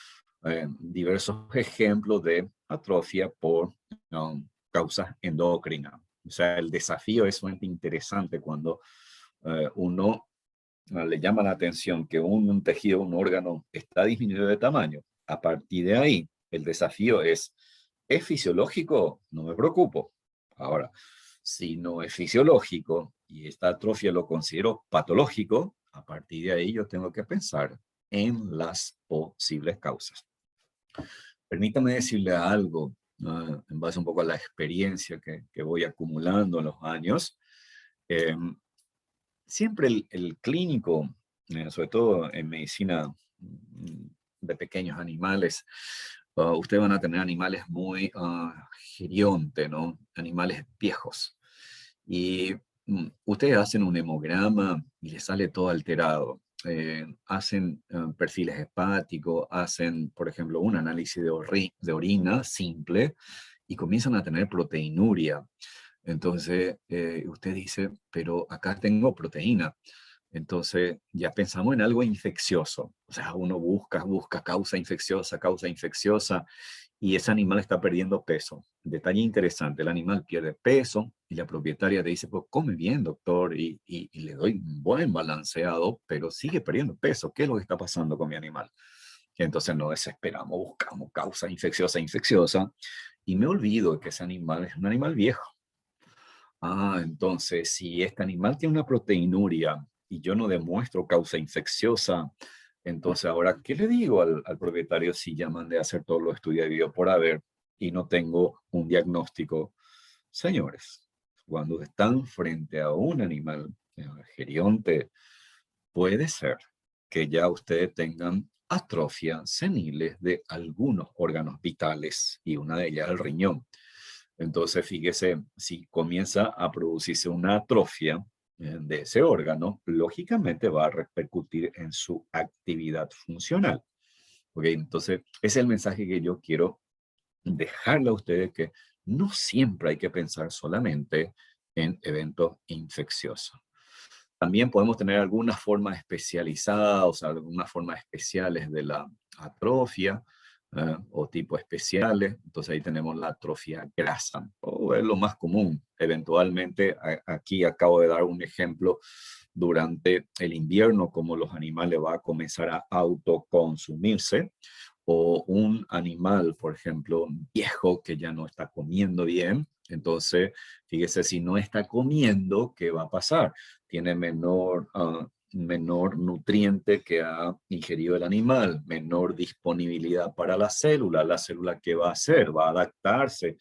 diversos ejemplos de atrofia por causas endocrinas. O sea, el desafío es sumamente interesante cuando uno le llama la atención que un tejido, un órgano está disminuido de tamaño. A partir de ahí, el desafío ¿es fisiológico? No me preocupo. Ahora, si no es fisiológico y esta atrofia lo considero patológico, a partir de ahí yo tengo que pensar en las posibles causas. Permítame decirle algo, en base un poco a la experiencia que voy acumulando en los años. Siempre el clínico, sobre todo en medicina de pequeños animales, ustedes van a tener animales muy gerionte, ¿no? Animales viejos. Y ustedes hacen un hemograma y les sale todo alterado. Hacen perfiles hepáticos, hacen, por ejemplo, un análisis de orina simple y comienzan a tener proteinuria. Entonces, usted dice, pero acá tengo proteína. Entonces, ya pensamos en algo infeccioso. O sea, uno busca causa infecciosa, y ese animal está perdiendo peso. Detalle interesante, el animal pierde peso y la propietaria te dice, pues come bien, doctor, y le doy un buen balanceado, pero sigue perdiendo peso. ¿Qué es lo que está pasando con mi animal? Entonces nos desesperamos, buscamos causa infecciosa, y me olvido de que ese animal es un animal viejo. Entonces, si este animal tiene una proteinuria y yo no demuestro causa infecciosa, entonces ahora, ¿qué le digo al propietario si ya mandé a hacer todos los estudios de video por haber y no tengo un diagnóstico? Señores, cuando están frente a un animal gerionte, puede ser que ya ustedes tengan atrofia seniles de algunos órganos vitales y una de ellas el riñón. Entonces, fíjese, si comienza a producirse una atrofia de ese órgano, lógicamente va a repercutir en su actividad funcional. ¿Ok? Entonces, ese es el mensaje que yo quiero dejarle a ustedes, que no siempre hay que pensar solamente en eventos infecciosos. También podemos tener algunas formas especializadas, o sea, algunas formas especiales de la atrofia, o tipos especiales. Entonces ahí tenemos la atrofia grasa, o es lo más común. Eventualmente, aquí acabo de dar un ejemplo durante el invierno, como los animales van a comenzar a autoconsumirse, o un animal, por ejemplo, viejo que ya no está comiendo bien. Entonces, fíjese, si no está comiendo, ¿qué va a pasar? Tiene menor nutriente que ha ingerido el animal, menor disponibilidad para la célula ¿qué va a hacer? Va a adaptarse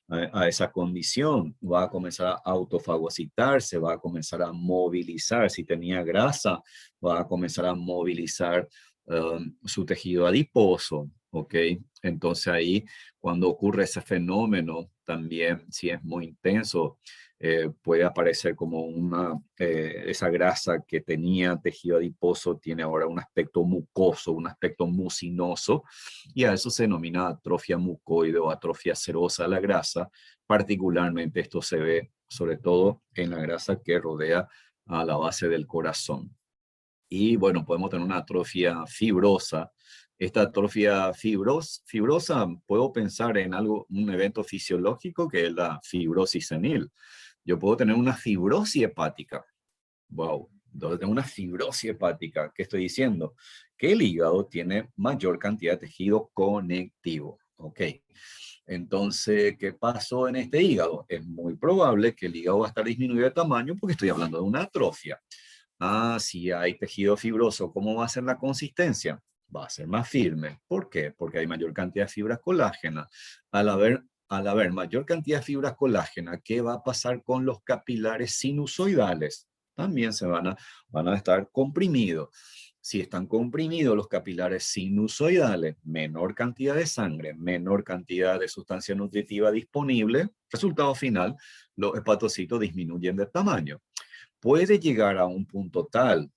a esa condición, va a comenzar a autofagocitarse, va a comenzar a movilizar, si tenía grasa, va a comenzar a movilizar su tejido adiposo, ¿ok? Entonces ahí, cuando ocurre ese fenómeno, también si es muy intenso, puede aparecer como esa grasa que tenía tejido adiposo, tiene ahora un aspecto mucoso, un aspecto mucinoso, y a eso se denomina atrofia mucoide o atrofia serosa de la grasa. Particularmente esto se ve sobre todo en la grasa que rodea a la base del corazón. Y bueno, podemos tener una atrofia fibrosa. Esta atrofia fibrosa, puedo pensar en un evento fisiológico que es la fibrosis senil. Yo puedo tener una fibrosis hepática. Wow, entonces tengo una fibrosis hepática. ¿Qué estoy diciendo? Que el hígado tiene mayor cantidad de tejido conectivo. Ok. Entonces, ¿qué pasó en este hígado? Es muy probable que el hígado va a estar disminuido de tamaño porque estoy hablando de una atrofia. Si hay tejido fibroso, ¿cómo va a ser la consistencia? Va a ser más firme. ¿Por qué? Porque hay mayor cantidad de fibras colágenas. Al haber mayor cantidad de fibras colágenas, ¿qué va a pasar con los capilares sinusoidales? También van a estar comprimidos. Si están comprimidos los capilares sinusoidales, menor cantidad de sangre, menor cantidad de sustancia nutritiva disponible, resultado final, los hepatocitos disminuyen de tamaño. Puede llegar a un punto tal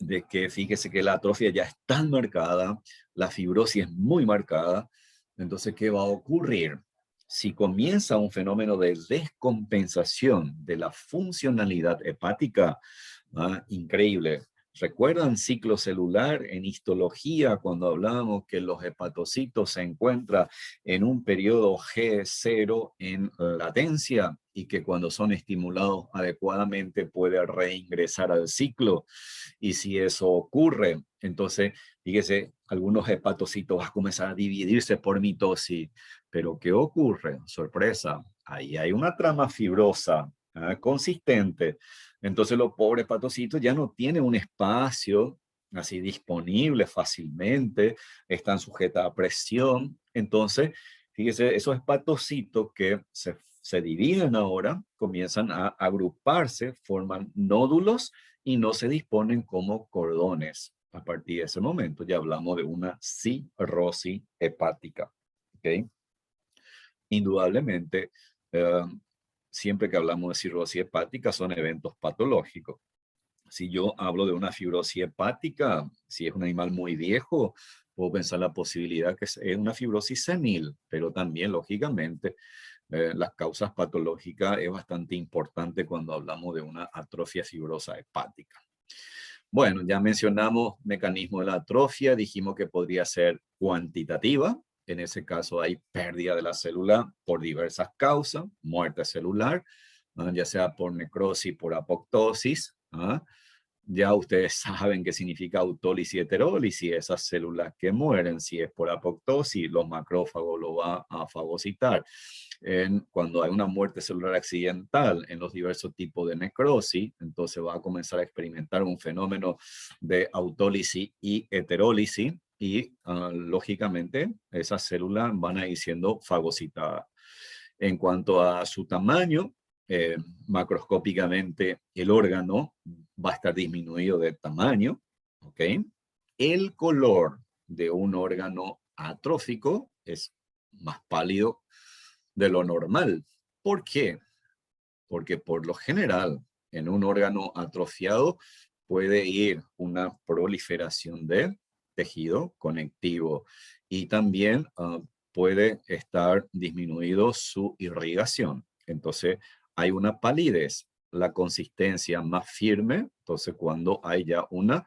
de que fíjese que la atrofia ya es tan marcada, la fibrosis es muy marcada, entonces, ¿qué va a ocurrir? Si comienza un fenómeno de descompensación de la funcionalidad hepática, increíble. ¿Recuerdan ciclo celular en histología cuando hablamos que los hepatocitos se encuentran en un periodo G0 en latencia y que cuando son estimulados adecuadamente puede reingresar al ciclo? Y si eso ocurre, entonces, fíjese, algunos hepatocitos van a comenzar a dividirse por mitosis. Pero ¿qué ocurre? Sorpresa, ahí hay una trama fibrosa, consistente. Entonces los pobres hepatocitos ya no tienen un espacio así disponible fácilmente, están sujetas a presión. Entonces, fíjese, esos hepatocitos que se dividen ahora, comienzan a agruparse, forman nódulos y no se disponen como cordones. A partir de ese momento ya hablamos de una cirrosis hepática. ¿Okay? Indudablemente, siempre que hablamos de cirrosis hepática son eventos patológicos. Si yo hablo de una fibrosis hepática, si es un animal muy viejo, puedo pensar la posibilidad que es una fibrosis senil, pero también, lógicamente, las causas patológicas es bastante importante cuando hablamos de una atrofia fibrosa hepática. Bueno, ya mencionamos mecanismo de la atrofia, dijimos que podría ser cuantitativa. En ese caso hay pérdida de la célula por diversas causas, muerte celular, ya sea por necrosis, por apoptosis. Ya ustedes saben qué significa autólisis y heterólisis, esas células que mueren. Si es por apoptosis, los macrófagos lo van a fagocitar. Cuando hay una muerte celular accidental en los diversos tipos de necrosis, entonces va a comenzar a experimentar un fenómeno de autólisis y heterólisis y lógicamente esas células van a ir siendo fagocitadas. En cuanto a su tamaño, macroscópicamente el órgano va a estar disminuido de tamaño, ¿ok? El color de un órgano atrófico es más pálido de lo normal. ¿Por qué? Porque por lo general en un órgano atrofiado puede ir una proliferación de tejido conectivo y también puede estar disminuido su irrigación. Entonces hay una palidez, la consistencia más firme, entonces cuando hay ya una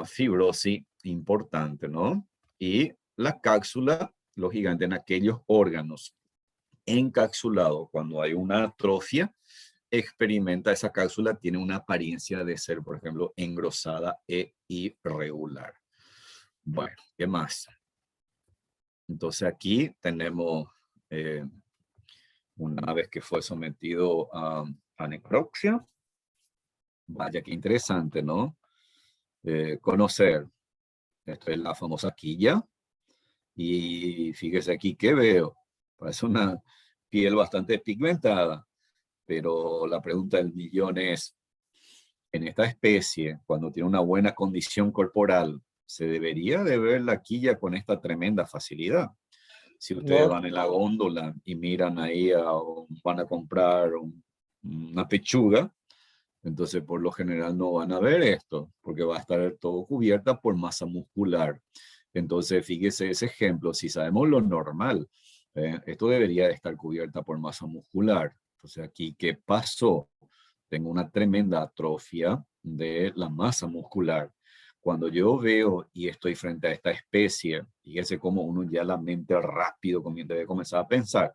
fibrosis importante, ¿no? Y la cápsula, lógicamente en aquellos órganos encapsulados, cuando hay una atrofia, experimenta esa cápsula, tiene una apariencia de ser, por ejemplo, engrosada e irregular. Bueno, ¿qué más? Entonces aquí tenemos una vez que fue sometido a necropsia. Vaya, qué interesante, ¿no? Conocer. Esto es la famosa quilla. Y fíjese aquí, ¿qué veo? Parece una piel bastante pigmentada. Pero la pregunta del millón es, en esta especie, cuando tiene una buena condición corporal, se debería de ver la quilla con esta tremenda facilidad. Si ustedes No, van en la góndola y miran ahí, van a comprar una pechuga, entonces por lo general no van a ver esto, porque va a estar todo cubierta por masa muscular. Entonces, fíjese ese ejemplo, si sabemos lo normal, esto debería de estar cubierta por masa muscular. Entonces aquí, ¿qué pasó? Tengo una tremenda atrofia de la masa muscular. Cuando yo veo y estoy frente a esta especie, fíjese cómo uno ya la mente rápido debe comenzar a pensar.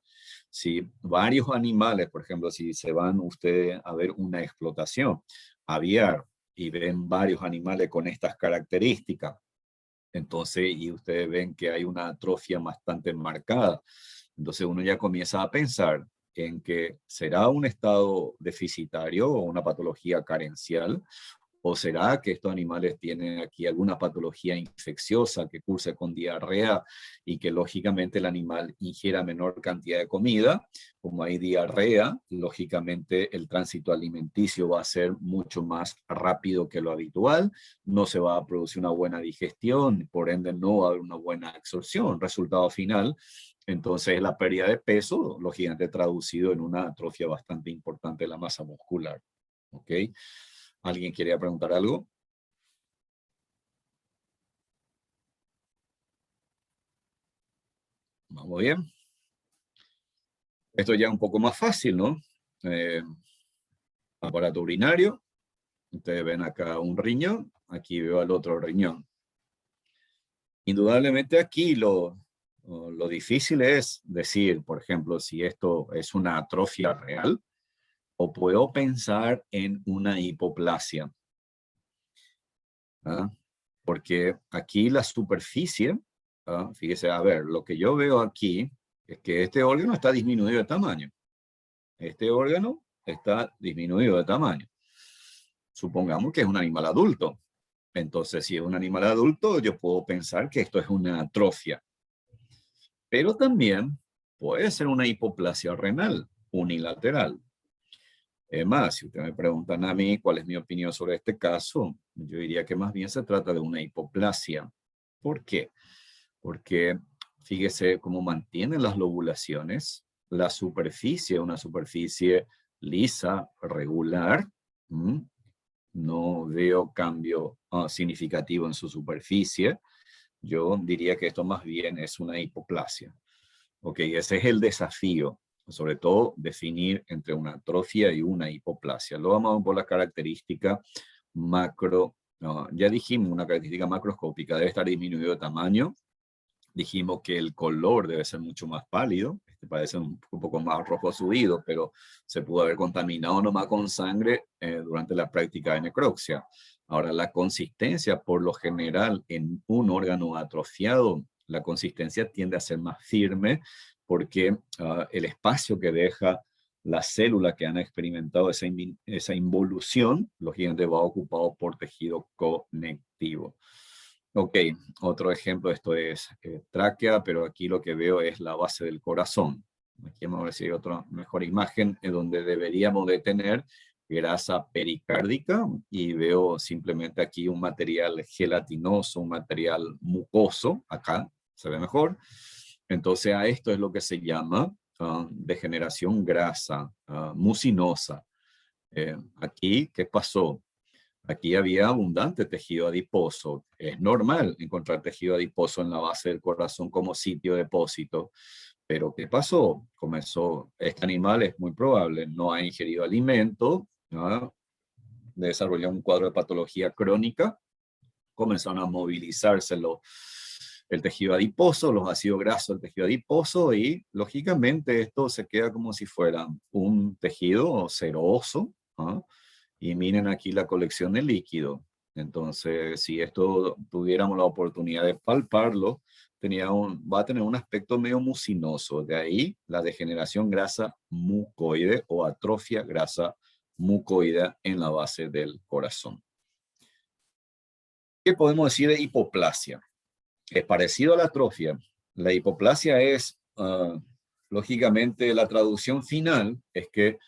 Si varios animales, por ejemplo, si se van ustedes a ver una explotación aviar y ven varios animales con estas características, entonces, y ustedes ven que hay una atrofia bastante marcada, entonces uno ya comienza a pensar en que será un estado deficitario o una patología carencial, o será que estos animales tienen aquí alguna patología infecciosa que curse con diarrea y que lógicamente el animal ingiera menor cantidad de comida. Como hay diarrea, lógicamente el tránsito alimenticio va a ser mucho más rápido que lo habitual, no se va a producir una buena digestión, por ende no va a haber una buena absorción. Resultado final, entonces la pérdida de peso, lógicamente traducido en una atrofia bastante importante de la masa muscular. ¿Ok? ¿Alguien quiere preguntar algo? Vamos bien. Esto ya es un poco más fácil, ¿no? Aparato urinario. Ustedes ven acá un riñón, aquí veo el otro riñón. Indudablemente aquí lo difícil es decir, por ejemplo, si esto es una atrofia real o puedo pensar en una hipoplasia. ¿Ah? Porque aquí la superficie, fíjese, a ver, lo que yo veo aquí es que este órgano está disminuido de tamaño. Este órgano está disminuido de tamaño. Supongamos que es un animal adulto. Entonces, si es un animal adulto, yo puedo pensar que esto es una atrofia. Pero también puede ser una hipoplasia renal unilateral. Es más, si ustedes me preguntan a mí cuál es mi opinión sobre este caso, yo diría que más bien se trata de una hipoplasia. ¿Por qué? Porque fíjese cómo mantienen las lobulaciones, la superficie, una superficie lisa, regular, no veo cambio significativo en su superficie. Yo diría que esto más bien es una hipoplasia. Ok, ese es el desafío, sobre todo definir entre una atrofia y una hipoplasia. Lo vamos a ver por la característica macro. Ya dijimos, una característica macroscópica debe estar disminuido de tamaño. Dijimos que el color debe ser mucho más pálido. Este parece un poco más rojo subido, pero se pudo haber contaminado nomás con sangre durante la práctica de necropsia. Ahora, la consistencia, por lo general, en un órgano atrofiado, la consistencia tiende a ser más firme porque el espacio que deja las células que han experimentado esa involución, lógicamente va ocupado por tejido conectivo. Ok, otro ejemplo, esto es tráquea, pero aquí lo que veo es la base del corazón. Aquí vamos a ver si hay otra mejor imagen en donde deberíamos de tener grasa pericárdica y veo simplemente aquí un material gelatinoso, un material mucoso, acá se ve mejor. Entonces a esto es lo que se llama degeneración grasa, mucinosa. Aquí, ¿qué pasó? Aquí había abundante tejido adiposo. Es normal encontrar tejido adiposo en la base del corazón como sitio de depósito. Pero ¿qué pasó? Comenzó, este animal es muy probable, no ha ingerido alimento, ¿no? Desarrolló un cuadro de patología crónica, comenzaron a movilizarse el tejido adiposo, los ácidos grasos del tejido adiposo y lógicamente esto se queda como si fuera un tejido seroso, ¿no? Y miren aquí la colección de líquido. Entonces, si esto tuviéramos la oportunidad de palparlo, va a tener un aspecto medio mucinoso. De ahí la degeneración grasa mucoide o atrofia grasa mucoide en la base del corazón. ¿Qué podemos decir de hipoplasia? Es parecido a la atrofia. La hipoplasia es, lógicamente, la traducción final es que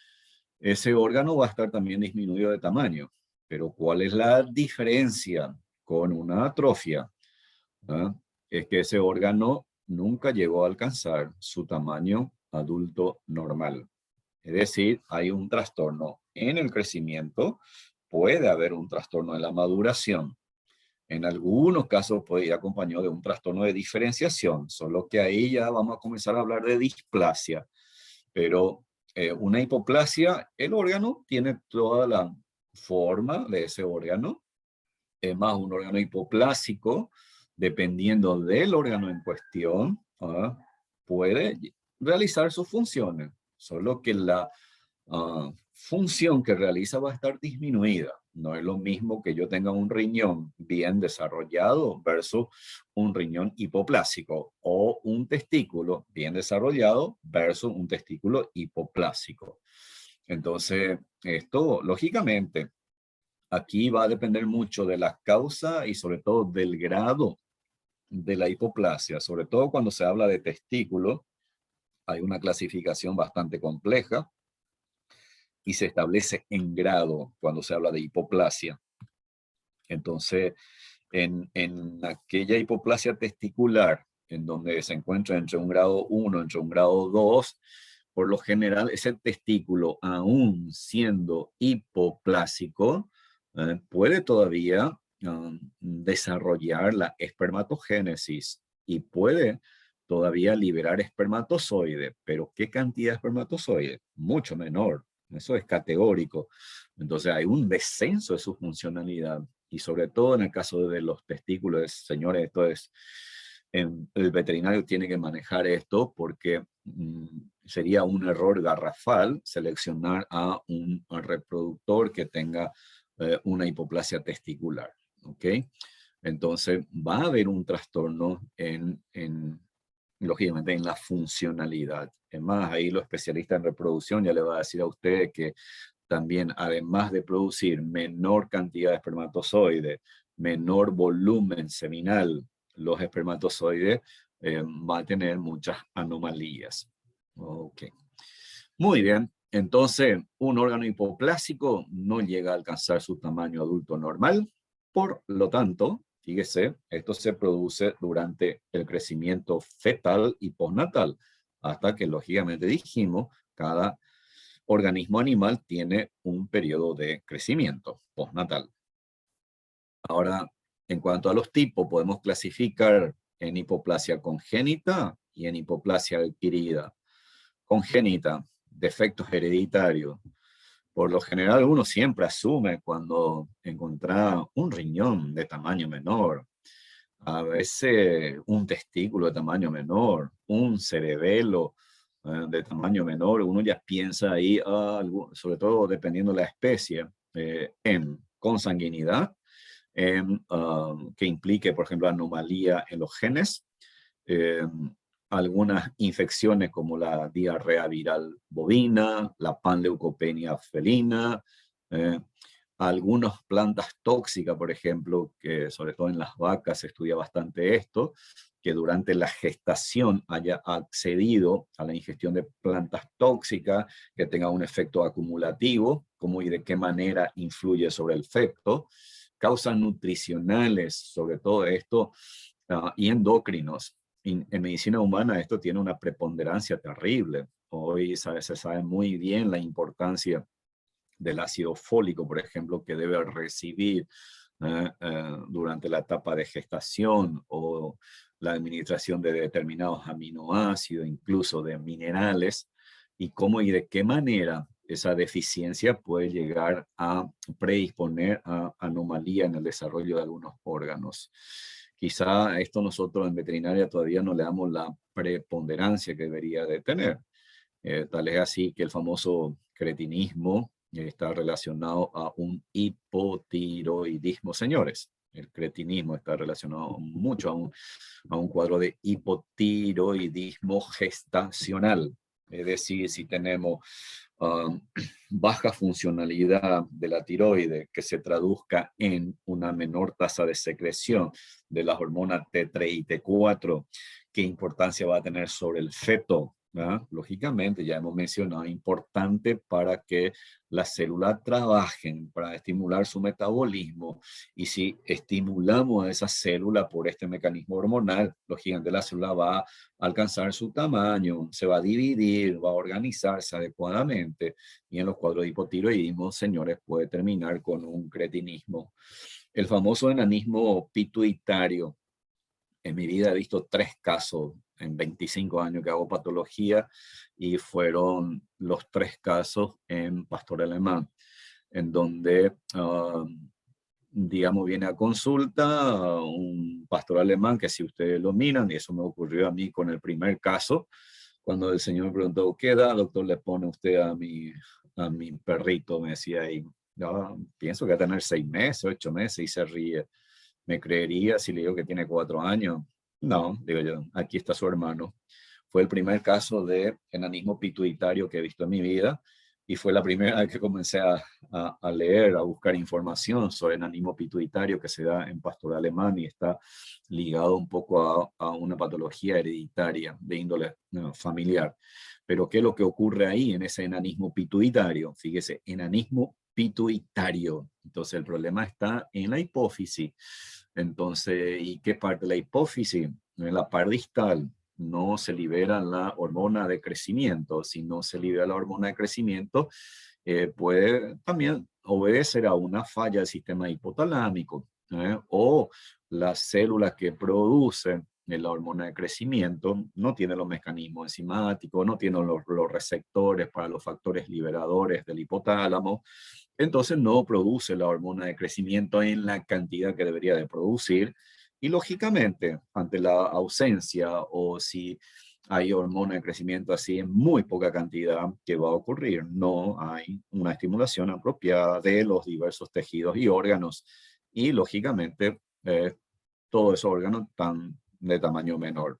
ese órgano va a estar también disminuido de tamaño. Pero ¿cuál es la diferencia con una atrofia? ¿ah? Es que ese órgano nunca llegó a alcanzar su tamaño adulto normal. Es decir, hay un trastorno en el crecimiento, puede haber un trastorno en la maduración. En algunos casos puede ir acompañado de un trastorno de diferenciación, solo que ahí ya vamos a comenzar a hablar de displasia. Pero una hipoplasia, el órgano tiene toda la forma de ese órgano, es más un órgano hipoplásico, dependiendo del órgano en cuestión, ¿ah? Puede realizar sus funciones, solo que la función que realiza va a estar disminuida. No es lo mismo que yo tenga un riñón bien desarrollado versus un riñón hipoplásico o un testículo bien desarrollado versus un testículo hipoplásico. Entonces, esto, lógicamente, aquí va a depender mucho de la causa y sobre todo del grado de la hipoplasia, sobre todo cuando se habla de testículo. Hay una clasificación bastante compleja y se establece en grado cuando se habla de hipoplasia. Entonces, en aquella hipoplasia testicular, en donde se encuentra entre un grado 1, entre un grado 2, por lo general ese testículo, aún siendo hipoplásico, puede todavía desarrollar la espermatogénesis y puede todavía liberar espermatozoide. Pero ¿qué cantidad de espermatozoide? Mucho menor. Eso es categórico. Entonces hay un descenso de su funcionalidad. Y sobre todo en el caso de los testículos, señores, esto es, el veterinario tiene que manejar esto porque sería un error garrafal seleccionar a un reproductor que tenga una hipoplasia testicular, ¿ok? Entonces va a haber un trastorno lógicamente en la funcionalidad. Es más, ahí los especialistas en reproducción ya le va a decir a ustedes que también, además de producir menor cantidad de espermatozoides, menor volumen seminal, los espermatozoides van a tener muchas anomalías. Ok. Muy bien. Entonces, un órgano hipoplásico no llega a alcanzar su tamaño adulto normal. Por lo tanto, fíjese, esto se produce durante el crecimiento fetal y postnatal, hasta que, lógicamente, dijimos, cada organismo animal tiene un periodo de crecimiento postnatal. Ahora, en cuanto a los tipos, podemos clasificar en hipoplasia congénita y en hipoplasia adquirida. Congénita, defectos hereditarios. Por lo general, uno siempre asume cuando encuentra un riñón de tamaño menor, a veces un testículo de tamaño menor, un cerebelo de tamaño menor, uno ya piensa ahí, sobre todo dependiendo de la especie, en consanguinidad, que implique, por ejemplo, anomalía en los genes, algunas infecciones como la diarrea viral bovina, la panleucopenia felina, algunas plantas tóxicas, por ejemplo, que sobre todo en las vacas se estudia bastante esto, que durante la gestación haya accedido a la ingestión de plantas tóxicas, que tenga un efecto acumulativo, cómo y de qué manera influye sobre el feto, causas nutricionales, sobre todo esto, y endocrinos. En medicina humana esto tiene una preponderancia terrible. Hoy se sabe muy bien la importancia del ácido fólico, por ejemplo, que debe recibir durante la etapa de gestación, o la administración de determinados aminoácidos, incluso de minerales, y cómo y de qué manera esa deficiencia puede llegar a predisponer a anomalía en el desarrollo de algunos órganos. Quizá esto nosotros en veterinaria todavía no le damos la preponderancia que debería de tener. Tal es así que el famoso cretinismo está relacionado a un hipotiroidismo, señores. El cretinismo está relacionado mucho a un cuadro de hipotiroidismo gestacional. Es decir, si tenemos baja funcionalidad de la tiroide que se traduzca en una menor tasa de secreción de las hormonas T3 y T4, ¿qué importancia va a tener sobre el feto ¿verdad? Lógicamente, ya hemos mencionado, importante para que las células trabajen, para estimular su metabolismo. Y si estimulamos a esa célula por este mecanismo hormonal, lógicamente la célula va a alcanzar su tamaño, se va a dividir, va a organizarse adecuadamente. Y en los cuadros de hipotiroidismo, señores, puede terminar con un cretinismo. El famoso enanismo pituitario. En mi vida he visto 3 casos en 25 años que hago patología y fueron los 3 casos en pastor alemán, en donde, digamos, viene a consulta un pastor alemán que si ustedes lo miran, y eso me ocurrió a mí con el primer caso, cuando el señor me preguntó, ¿qué edad, doctor, le pone usted a mi perrito? Me decía, y yo pienso que va a tener 6 meses, 8 meses, y se ríe. ¿Me creería si le digo que tiene 4 años? No, digo yo, aquí está su hermano. Fue el primer caso de enanismo pituitario que he visto en mi vida y fue la primera vez que comencé a leer, a buscar información sobre enanismo pituitario que se da en pastor alemán y está ligado un poco a una patología hereditaria de índole familiar. Pero ¿qué es lo que ocurre ahí en ese enanismo pituitario? Fíjese, enanismo pituitario. Entonces el problema está en la hipófisis. Entonces, ¿y qué parte de la hipófisis? En la parte distal no se libera la hormona de crecimiento. Si no se libera la hormona de crecimiento, puede también obedecer a una falla del sistema hipotalámico, o las células que producen la hormona de crecimiento no tienen los mecanismos enzimáticos, no tienen los receptores para los factores liberadores del hipotálamo, entonces no produce la hormona de crecimiento en la cantidad que debería de producir y lógicamente ante la ausencia o si hay hormona de crecimiento así en muy poca cantidad, ¿qué va a ocurrir? No hay una estimulación apropiada de los diversos tejidos y órganos y lógicamente todos esos órganos están de tamaño menor.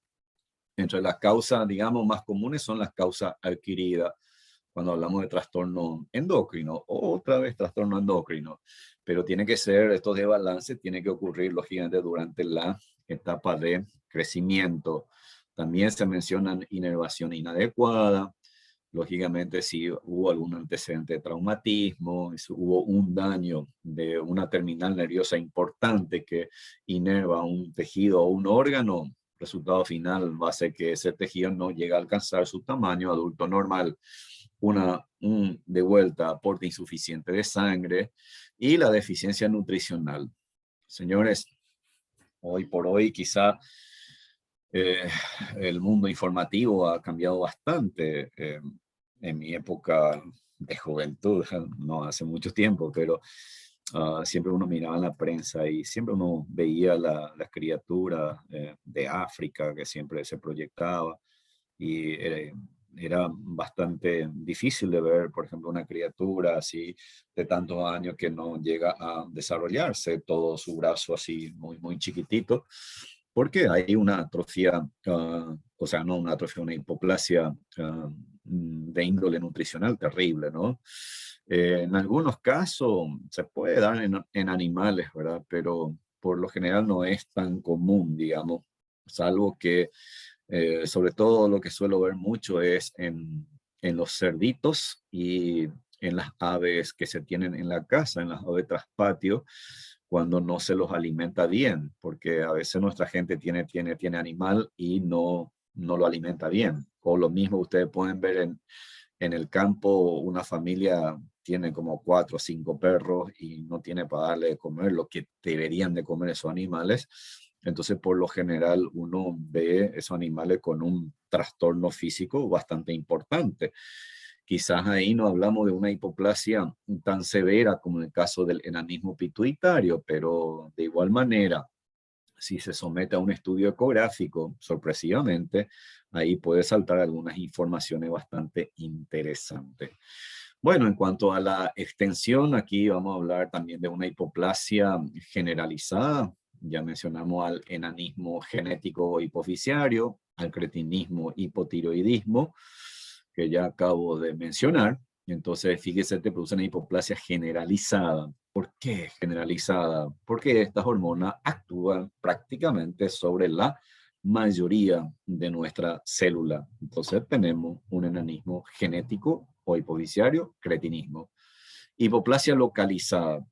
Entre las causas, digamos, más comunes son las causas adquiridas cuando hablamos de trastorno endocrino, o otra vez trastorno endocrino, pero tiene que ser, esto de balance tiene que ocurrir lógicamente durante la etapa de crecimiento. También se mencionan inervación inadecuada, lógicamente si hubo algún antecedente de traumatismo, si hubo un daño de una terminal nerviosa importante que inerva un tejido o un órgano, resultado final va a ser que ese tejido no llega a alcanzar su tamaño adulto normal. De vuelta, aporte insuficiente de sangre y la deficiencia nutricional. Señores, hoy por hoy quizá el mundo informativo ha cambiado bastante. En mi época de juventud, no hace mucho tiempo, pero siempre uno miraba en la prensa y siempre uno veía las criaturas de África que siempre se proyectaba y era bastante difícil de ver, por ejemplo, una criatura así de tantos años que no llega a desarrollarse todo su brazo así muy chiquitito, porque hay una atrofia, o sea, no una atrofia, una hipoplasia de índole nutricional terrible, ¿no? En algunos casos se puede dar en animales, ¿verdad? Pero por lo general no es tan común, digamos, salvo que sobre todo lo que suelo ver mucho es en los cerditos y en las aves que se tienen en la casa, en las aves tras patio, cuando no se los alimenta bien, porque a veces nuestra gente tiene animal y no lo alimenta bien. O lo mismo ustedes pueden ver en el campo, una familia tiene como 4 o 5 perros y no tiene para darle de comer lo que deberían de comer esos animales. Entonces, por lo general, uno ve esos animales con un trastorno físico bastante importante. Quizás ahí no hablamos de una hipoplasia tan severa como en el caso del enanismo pituitario, pero de igual manera, si se somete a un estudio ecográfico, sorpresivamente, ahí puede saltar algunas informaciones bastante interesantes. Bueno, en cuanto a la extensión, aquí vamos a hablar también de una hipoplasia generalizada. Ya mencionamos al enanismo genético hipofisiario, al cretinismo hipotiroidismo, que ya acabo de mencionar. Entonces, fíjese, te produce una hipoplasia generalizada. ¿Por qué generalizada? Porque estas hormonas actúan prácticamente sobre la mayoría de nuestra célula. Entonces tenemos un enanismo genético o hipofisiario, cretinismo. Hipoplasia localizada.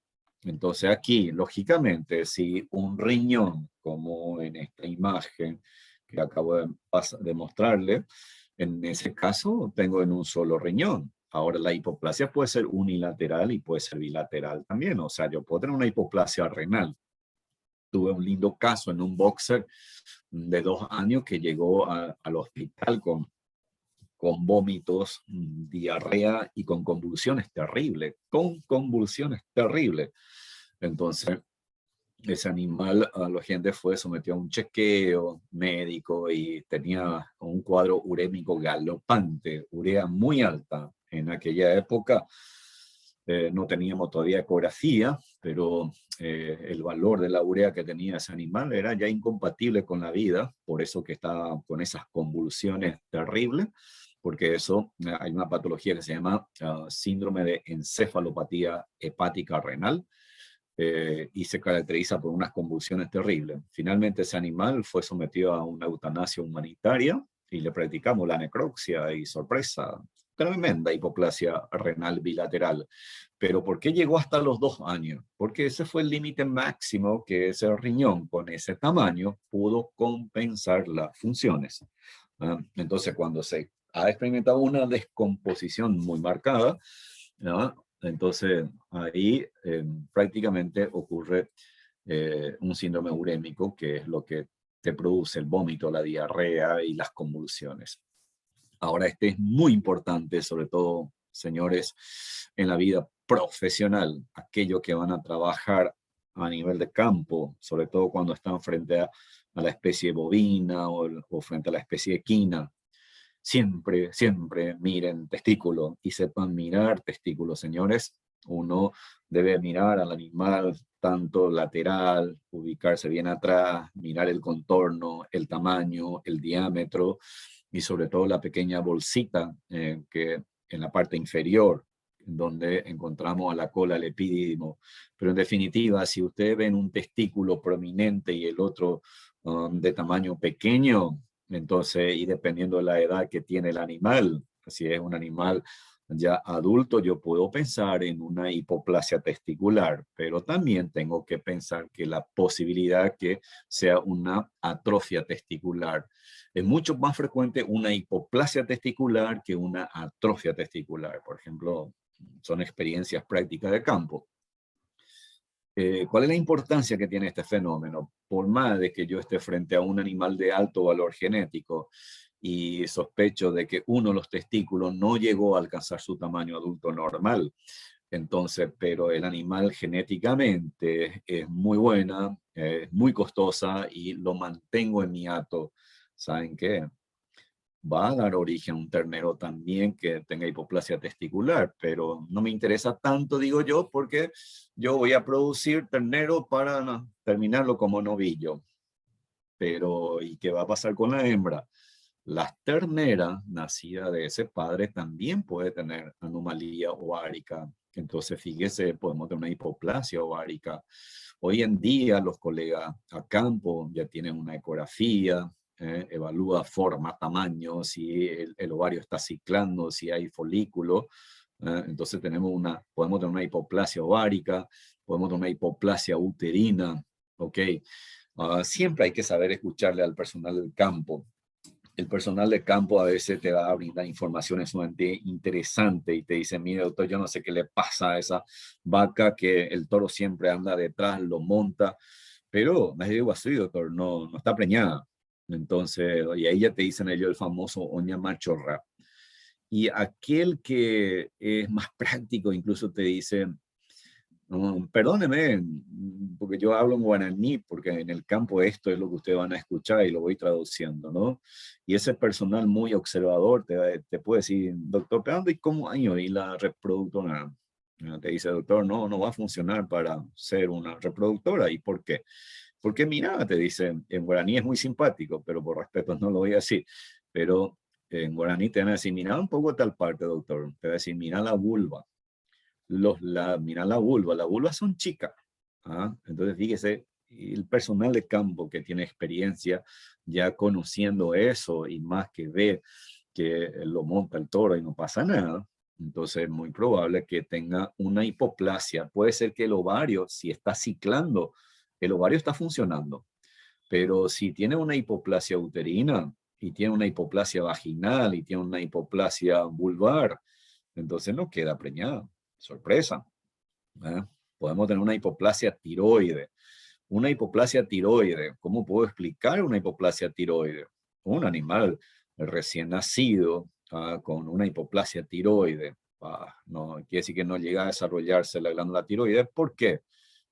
Entonces aquí, lógicamente, si un riñón, como en esta imagen que acabo de mostrarle, en ese caso tengo en un solo riñón. Ahora la hipoplasia puede ser unilateral y puede ser bilateral también. O sea, yo puedo tener una hipoplasia renal. Tuve un lindo caso en un boxer de 2 años que llegó al hospital con vómitos, diarrea y con convulsiones terribles, Entonces, ese animal, la gente fue sometido a un chequeo médico y tenía un cuadro urémico galopante, urea muy alta. En aquella época no teníamos todavía ecografía, pero el valor de la urea que tenía ese animal era ya incompatible con la vida, por eso que estaba con esas convulsiones terribles, porque eso, hay una patología que se llama síndrome de encefalopatía hepática renal, y se caracteriza por unas convulsiones terribles. Finalmente ese animal fue sometido a una eutanasia humanitaria y le practicamos la necropsia y sorpresa, tremenda hipoplasia renal bilateral. Pero ¿por qué llegó hasta los 2 años? Porque ese fue el límite máximo que ese riñón con ese tamaño pudo compensar las funciones. Entonces cuando se ha experimentado una descomposición muy marcada, ¿no? Entonces ahí prácticamente ocurre un síndrome urémico, que es lo que te produce el vómito, la diarrea y las convulsiones. Ahora, este es muy importante, sobre todo, señores, en la vida profesional, aquellos que van a trabajar a nivel de campo, sobre todo cuando están frente a la especie bovina o frente a la especie equina. Siempre, siempre miren testículo y sepan mirar testículo, señores. Uno debe mirar al animal tanto lateral, ubicarse bien atrás, mirar el contorno, el tamaño, el diámetro y sobre todo la pequeña bolsita que en la parte inferior, donde encontramos a la cola, el epidídimo. Pero en definitiva, si ustedes ven un testículo prominente y el otro de tamaño pequeño, entonces, y dependiendo de la edad que tiene el animal, si es un animal ya adulto, yo puedo pensar en una hipoplasia testicular, pero también tengo que pensar que la posibilidad que sea una atrofia testicular. Es mucho más frecuente una hipoplasia testicular que una atrofia testicular. Por ejemplo, son experiencias prácticas de campo. ¿Cuál es la importancia que tiene este fenómeno? Por más de que yo esté frente a un animal de alto valor genético y sospecho de que uno de los testículos no llegó a alcanzar su tamaño adulto normal, entonces, pero el animal genéticamente es muy buena, es muy costosa y lo mantengo en mi hato, ¿saben qué? Va a dar origen a un ternero también que tenga hipoplasia testicular, pero no me interesa tanto, digo yo, porque yo voy a producir ternero para terminarlo como novillo. Pero, ¿y qué va a pasar con la hembra? Las terneras nacidas de ese padre también puede tener anomalía ovárica. Entonces, fíjese, podemos tener una hipoplasia ovárica. Hoy en día los colegas a campo ya tienen una ecografía, evalúa forma, tamaño, si el ovario está ciclando, si hay folículo. Entonces podemos tener una hipoplasia ovárica, podemos tener una hipoplasia uterina, ¿ok? Siempre hay que saber escucharle al personal del campo. El personal de campo a veces te va a brindar informaciones sumamente interesantes y te dice, mire doctor, yo no sé qué le pasa a esa vaca que el toro siempre anda detrás, lo monta, pero me digo así, doctor, no está preñada. Entonces, y ahí ya te dicen ellos el famoso oña machorra. Y aquel que es más práctico incluso te dice, perdóneme, porque yo hablo en guaraní, porque en el campo esto es lo que ustedes van a escuchar y lo voy traduciendo, ¿no? Y ese personal muy observador te puede decir, doctor, ¿pero y cómo hay hoy la reproductora? Te dice, doctor, no va a funcionar para ser una reproductora. ¿Y por qué? Porque mira, te dice, en guaraní es muy simpático, pero por respeto no lo voy a decir. Pero en guaraní te van a decir, mira un poco tal parte, doctor. Te va a decir, mira la vulva. Mira la vulva son chicas. Entonces fíjese y el personal de campo que tiene experiencia ya conociendo eso y más que ve que lo monta el toro y no pasa nada, entonces es muy probable que tenga una hipoplasia. Puede ser que el ovario, si está ciclando, el ovario está funcionando, pero si tiene una hipoplasia uterina y tiene una hipoplasia vaginal y tiene una hipoplasia vulvar, entonces no queda preñada. Sorpresa. ¿Eh? Podemos tener una hipoplasia tiroide. Una hipoplasia tiroide. ¿Cómo puedo explicar una hipoplasia tiroide? Un animal recién nacido con una hipoplasia tiroide. No, quiere decir que no llega a desarrollarse la glándula tiroide. ¿Por qué?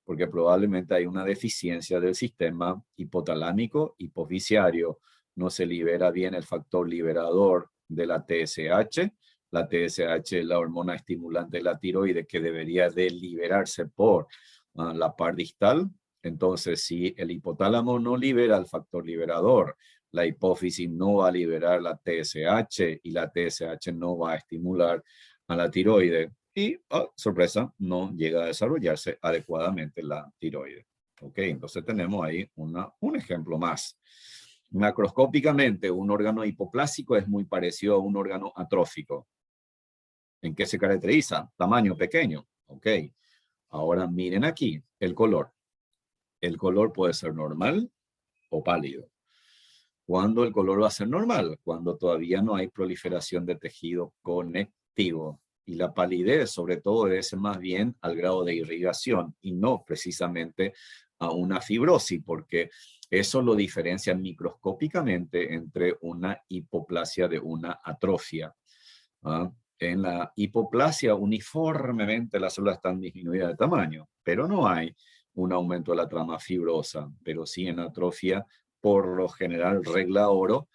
Porque probablemente hay una deficiencia del sistema hipotalámico hipofisiario. No se libera bien el factor liberador de la TSH. La TSH es la hormona estimulante de la tiroides que debería de liberarse por la par distal. Entonces, si el hipotálamo no libera el factor liberador, la hipófisis no va a liberar la TSH y la TSH no va a estimular a la tiroide. Y, sorpresa, no llega a desarrollarse adecuadamente la tiroide. Ok, entonces tenemos ahí un ejemplo más. Macroscópicamente, un órgano hipoplásico es muy parecido a un órgano atrófico. ¿En qué se caracteriza? Tamaño pequeño. Ok. Ahora miren aquí el color. El color puede ser normal o pálido. ¿Cuándo el color va a ser normal? Cuando todavía no hay proliferación de tejido conectivo. Y la palidez, sobre todo, debe ser más bien al grado de irrigación y no precisamente a una fibrosis, porque eso lo diferencia microscópicamente entre una hipoplasia de una atrofia. En la hipoplasia, uniformemente las células están disminuidas de tamaño, pero no hay un aumento de la trama fibrosa. Pero sí en atrofia, por lo general, regla oro,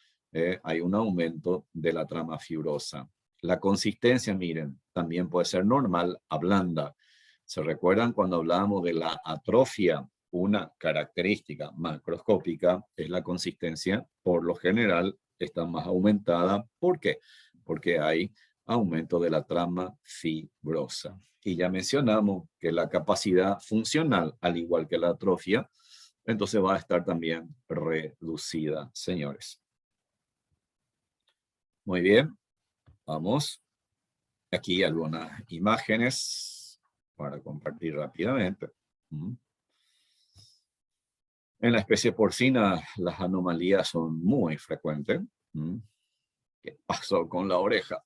hay un aumento de la trama fibrosa. La consistencia, miren, también puede ser normal a blanda. ¿Se recuerdan cuando hablábamos de la atrofia? Una característica macroscópica es la consistencia, por lo general, está más aumentada. ¿Por qué? Porque hay aumento de la trama fibrosa. Y ya mencionamos que la capacidad funcional, al igual que la atrofia, entonces va a estar también reducida, señores. Muy bien, vamos. Aquí algunas imágenes para compartir rápidamente. En la especie porcina, las anomalías son muy frecuentes. ¿Qué pasó con la oreja?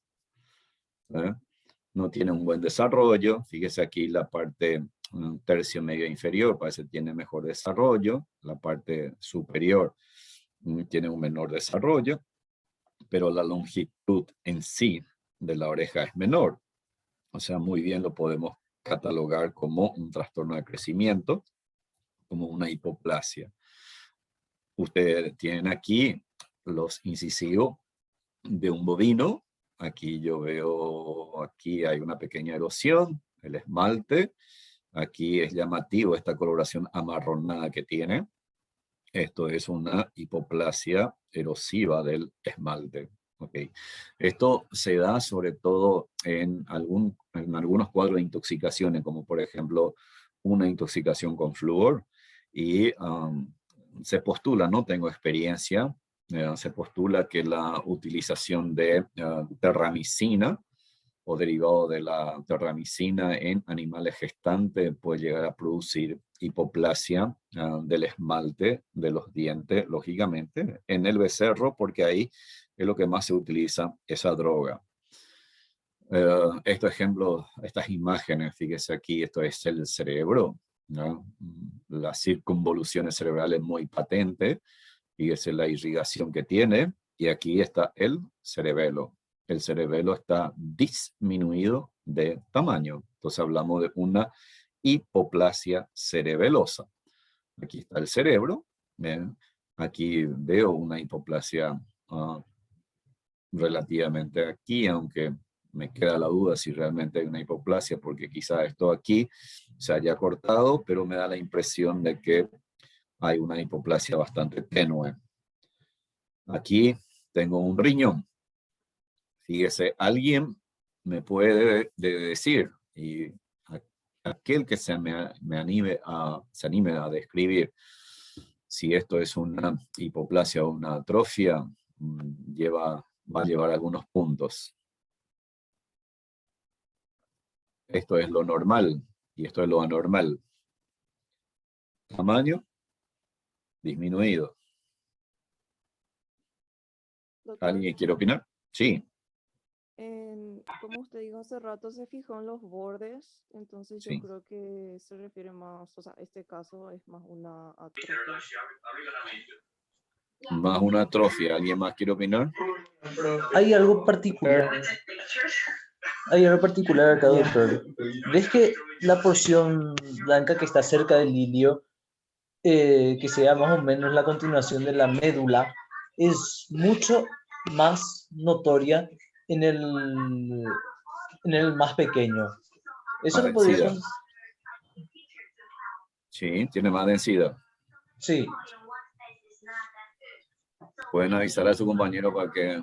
No tiene un buen desarrollo. Fíjese aquí la parte tercio medio inferior, parece que tiene mejor desarrollo. La parte superior tiene un menor desarrollo, pero la longitud en sí de la oreja es menor. O sea, muy bien lo podemos catalogar como un trastorno de crecimiento, como una hipoplasia. Ustedes tienen aquí los incisivos de un bovino. Aquí yo veo, aquí hay una pequeña erosión, el esmalte. Aquí es llamativo esta coloración amarronada que tiene. Esto es una hipoplasia erosiva del esmalte. Okay. Esto se da sobre todo en algunos cuadros de intoxicaciones, como por ejemplo una intoxicación con flúor. Y se postula, no tengo experiencia, se postula que la utilización de terramicina o derivado de la terramicina en animales gestantes puede llegar a producir hipoplasia del esmalte de los dientes, lógicamente, en el becerro, porque ahí es lo que más se utiliza esa droga. Estos ejemplos, estas imágenes, fíjese aquí, esto es el cerebro, ¿no? Las circunvoluciones cerebrales muy patentes, fíjese la irrigación que tiene, y aquí está el cerebelo. El cerebelo está disminuido de tamaño. Entonces hablamos de una hipoplasia cerebelosa. Aquí está el cerebro. ¿Ven? Aquí veo una hipoplasia relativamente aquí, aunque me queda la duda si realmente hay una hipoplasia, porque quizá esto aquí se haya cortado, pero me da la impresión de que hay una hipoplasia bastante tenue. Aquí tengo un riñón. Fíjese, alguien me puede decir, y aquel que se anime a describir si esto es una hipoplasia o una atrofia, va a llevar algunos puntos. Esto es lo normal y esto es lo anormal. Tamaño disminuido. Doctor, ¿Alguien quiere opinar? Sí, como usted dijo hace rato, se fijó en los bordes, entonces yo sí. creo que se refiere más, o sea, este caso es más una atrofia. Más una atrofia. ¿Alguien más quiere opinar? Hay algo particular. Hay algo particular acá, doctor. ¿Ves que la porción blanca que está cerca del ilio, que sea más o menos la continuación de la médula, es mucho más notoria en el más pequeño? Eso Más no podría densidad. Sí, tiene más densidad. Sí. Pueden avisar a su compañero para que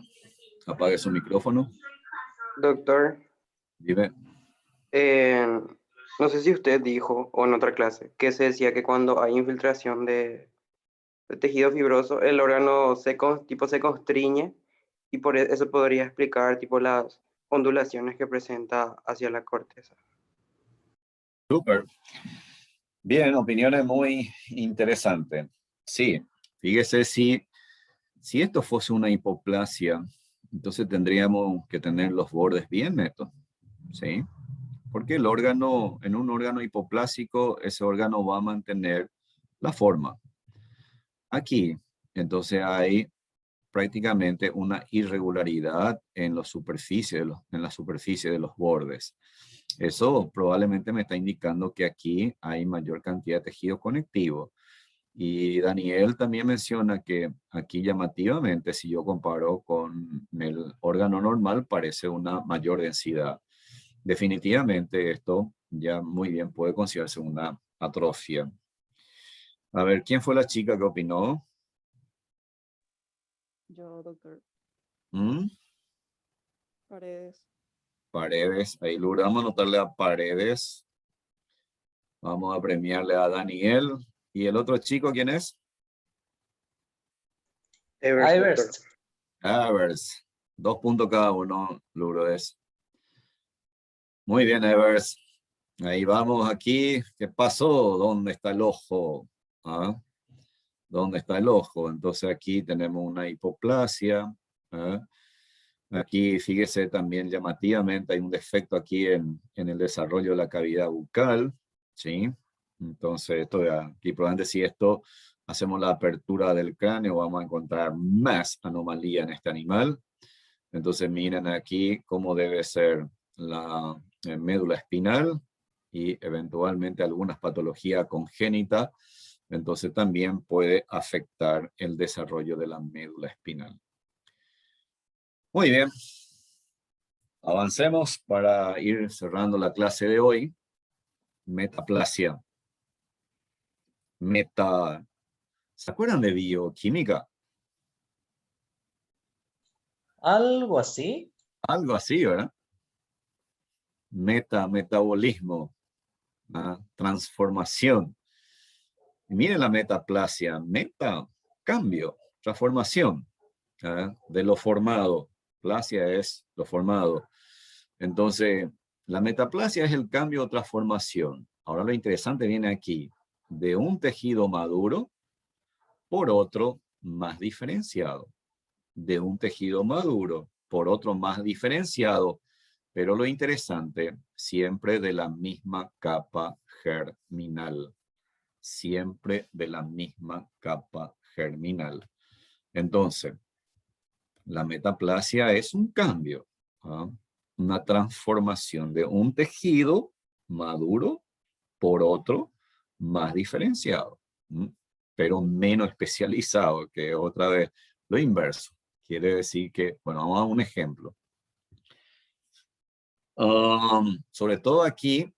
apague su micrófono. Doctor, Dime. no sé si usted dijo, o en otra clase, que se decía que cuando hay infiltración de tejido fibroso, el órgano tipo se constriñe y por eso podría explicar tipo las ondulaciones que presenta hacia la corteza. Súper. Bien, opiniones muy interesantes. Sí, fíjese, si esto fuese una hipoplasia, entonces tendríamos que tener los bordes bien netos, ¿sí? Porque el órgano, en un órgano hipoplásico, ese órgano va a mantener la forma. Aquí, entonces hay prácticamente una irregularidad en la superficie de los bordes. Eso probablemente me está indicando que aquí hay mayor cantidad de tejido conectivo. Y Daniel también menciona que aquí llamativamente, si yo comparo con el órgano normal, parece una mayor densidad. Definitivamente esto ya muy bien puede considerarse una atrofia. A ver, ¿quién fue la chica que opinó? Yo, doctor, ¿Mm? Paredes. Paredes, ahí Lourdes, vamos a anotarle a Paredes. Vamos a premiarle a Daniel. ¿Y el otro chico quién es? Evers, doctor. Everest. Evers. 2 puntos cada uno, Lourdes. Muy bien, Evers. Ahí vamos aquí. ¿Qué pasó? ¿Dónde está el ojo? ¿Ah? ¿Dónde está el ojo? Entonces aquí tenemos una hipoplasia. ¿Ah? Aquí, fíjese también llamativamente, hay un defecto aquí en el desarrollo de la cavidad bucal, ¿sí? Entonces, aquí probablemente si esto hacemos la apertura del cráneo, vamos a encontrar más anomalía en este animal. Entonces, miren aquí cómo debe ser la médula espinal y eventualmente algunas patologías congénitas. Entonces, también puede afectar el desarrollo de la médula espinal. Muy bien. Avancemos para ir cerrando la clase de hoy. Metaplasia. ¿Se acuerdan de bioquímica? Algo así. Algo así, ¿verdad? Metabolismo, transformación. Y miren la metaplasia. Cambio, transformación, de lo formado. Plasia es lo formado. Entonces, la metaplasia es el cambio o transformación. Ahora lo interesante viene aquí, de un tejido maduro por otro más diferenciado. De un tejido maduro por otro más diferenciado, pero lo interesante, siempre de la misma capa germinal. Siempre de la misma capa germinal. Entonces, la metaplasia es un cambio, una transformación de un tejido maduro por otro más diferenciado, pero menos especializado, que otra vez lo inverso. Quiere decir que, bueno, vamos a un ejemplo. Sobre todo aquí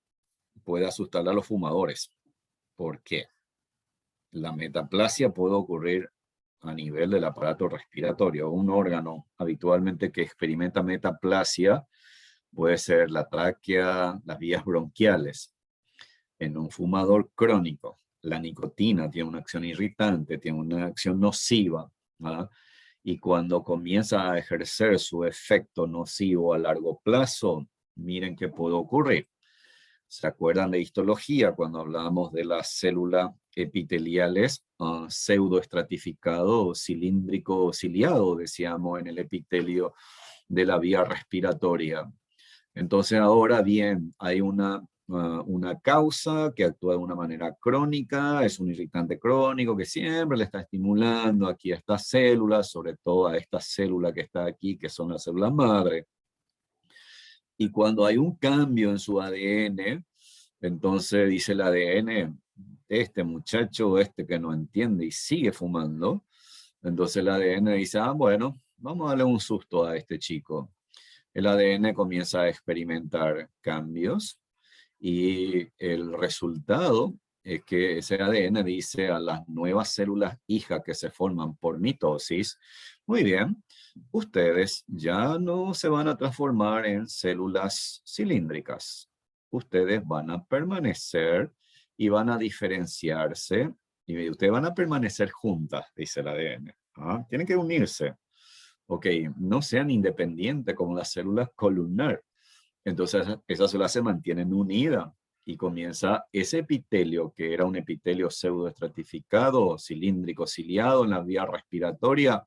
puede asustar a los fumadores. ¿Por qué? La metaplasia puede ocurrir a nivel del aparato respiratorio. Un órgano habitualmente que experimenta metaplasia puede ser la tráquea, las vías bronquiales. En un fumador crónico, la nicotina tiene una acción irritante, tiene una acción nociva, ¿verdad? Y cuando comienza a ejercer su efecto nocivo a largo plazo, miren qué puede ocurrir. ¿Se acuerdan de histología cuando hablábamos de las células epiteliales pseudoestratificado o cilíndrico o ciliado, decíamos, en el epitelio de la vía respiratoria? Entonces ahora bien, hay una causa que actúa de una manera crónica, es un irritante crónico que siempre le está estimulando aquí a estas células, sobre todo a esta célula que está aquí, que son las células madre. Y cuando hay un cambio en su ADN, entonces dice el ADN, este muchacho, este que no entiende y sigue fumando, entonces el ADN dice, bueno, vamos a darle un susto a este chico. El ADN comienza a experimentar cambios y el resultado es que ese ADN dice a las nuevas células hijas que se forman por mitosis, muy bien, ustedes ya no se van a transformar en células cilíndricas. Ustedes van a permanecer y van a diferenciarse y ustedes van a permanecer juntas, dice el ADN. Tienen que unirse. Ok, no sean independientes como las células columnar. Entonces esas células se mantienen unidas y comienza ese epitelio, que era un epitelio pseudoestratificado, cilíndrico, ciliado en la vía respiratoria.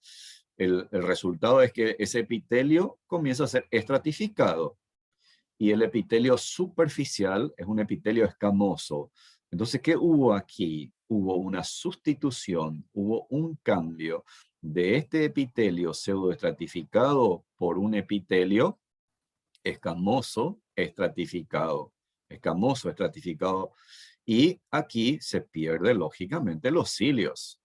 El resultado es que ese epitelio comienza a ser estratificado y el epitelio superficial es un epitelio escamoso. Entonces, ¿qué hubo aquí? Hubo una sustitución, hubo un cambio de este epitelio pseudoestratificado por un epitelio escamoso estratificado. Escamoso estratificado. Y aquí se pierde lógicamente los cilios.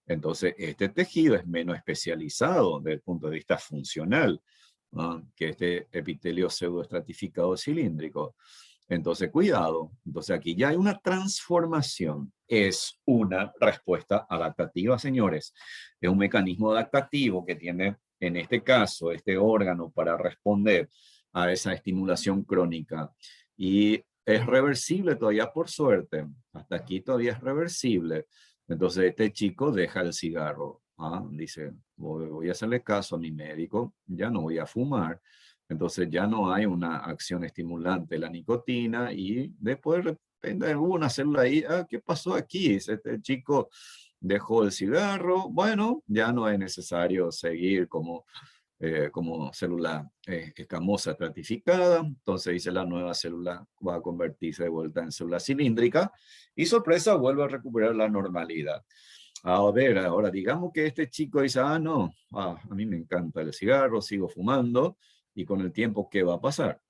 Entonces, este tejido es menos especializado desde el punto de vista funcional que este epitelio pseudoestratificado cilíndrico. Entonces, cuidado. Entonces, aquí ya hay una transformación. Es una respuesta adaptativa, señores. Es un mecanismo adaptativo que tiene, en este caso, este órgano para responder a esa estimulación crónica. Y es reversible todavía, por suerte. Hasta aquí todavía es reversible. Entonces, este chico deja el cigarro. Dice, voy a hacerle caso a mi médico, ya no voy a fumar. Entonces ya no hay una acción estimulante, la nicotina, y después de repente hubo una célula ahí, ¿qué pasó aquí? Este chico dejó el cigarro, bueno, ya no es necesario seguir como célula escamosa estratificada, entonces dice la nueva célula va a convertirse de vuelta en célula cilíndrica, y sorpresa, vuelve a recuperar la normalidad. A ver, ahora digamos que este chico dice, no, a mí me encanta el cigarro, sigo fumando, y con el tiempo, ¿qué va a pasar?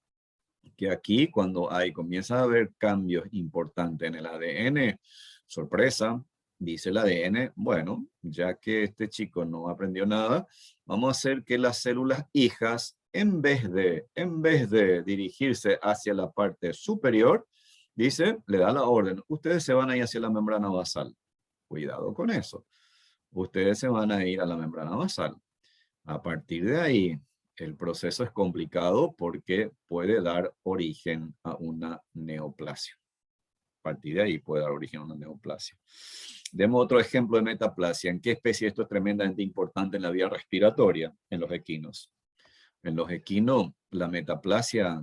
Que aquí cuando comienza a haber cambios importantes en el ADN, sorpresa, dice el ADN, bueno, ya que este chico no aprendió nada, vamos a hacer que las células hijas, en vez de dirigirse hacia la parte superior, dice, le da la orden, ustedes se van a ir hacia la membrana basal. Cuidado con eso. Ustedes se van a ir a la membrana basal. A partir de ahí, el proceso es complicado porque puede dar origen a una neoplasia. A partir de ahí puede dar origen a una neoplasia. Demos otro ejemplo de metaplasia. ¿En qué especie esto es tremendamente importante en la vía respiratoria? En los equinos. En los equinos, la metaplasia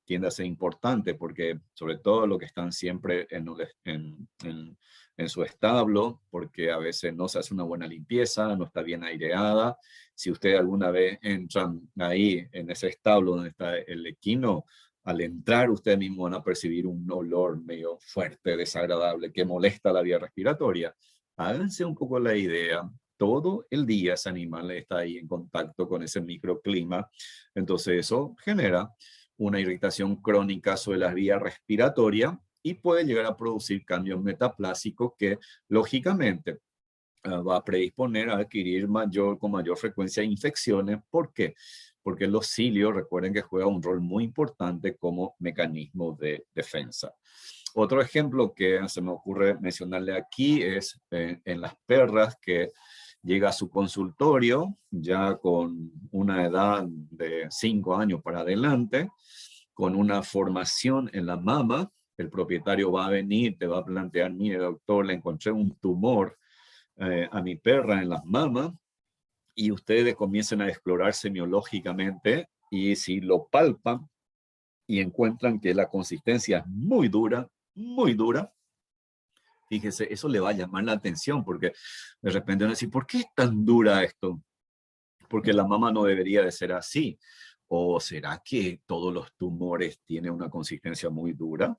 tiende a ser importante porque, sobre todo, los que están siempre en su establo, porque a veces no se hace una buena limpieza, no está bien aireada. Si ustedes alguna vez entran ahí, en ese establo donde está el equino, al entrar ustedes mismos van a percibir un olor medio fuerte, desagradable, que molesta la vía respiratoria. Háganse un poco la idea. Todo el día ese animal está ahí en contacto con ese microclima. Entonces eso genera una irritación crónica sobre la vía respiratoria y puede llegar a producir cambios metaplásicos que lógicamente va a predisponer a adquirir con mayor frecuencia infecciones. ¿Por qué? Porque los cilios, recuerden que juegan un rol muy importante como mecanismo de defensa. Otro ejemplo que se me ocurre mencionarle aquí es en las perras que llega a su consultorio ya con una edad de 5 años para adelante, con una formación en la mama el propietario va a venir, te va a plantear, mire doctor, le encontré un tumor a mi perra en las mamas, y ustedes comienzan a explorar semiológicamente, y si lo palpan y encuentran que la consistencia es muy dura, fíjese, eso le va a llamar la atención, porque de repente van a decir, ¿por qué es tan dura esto? Porque la mama no debería de ser así. ¿O será que todos los tumores tienen una consistencia muy dura?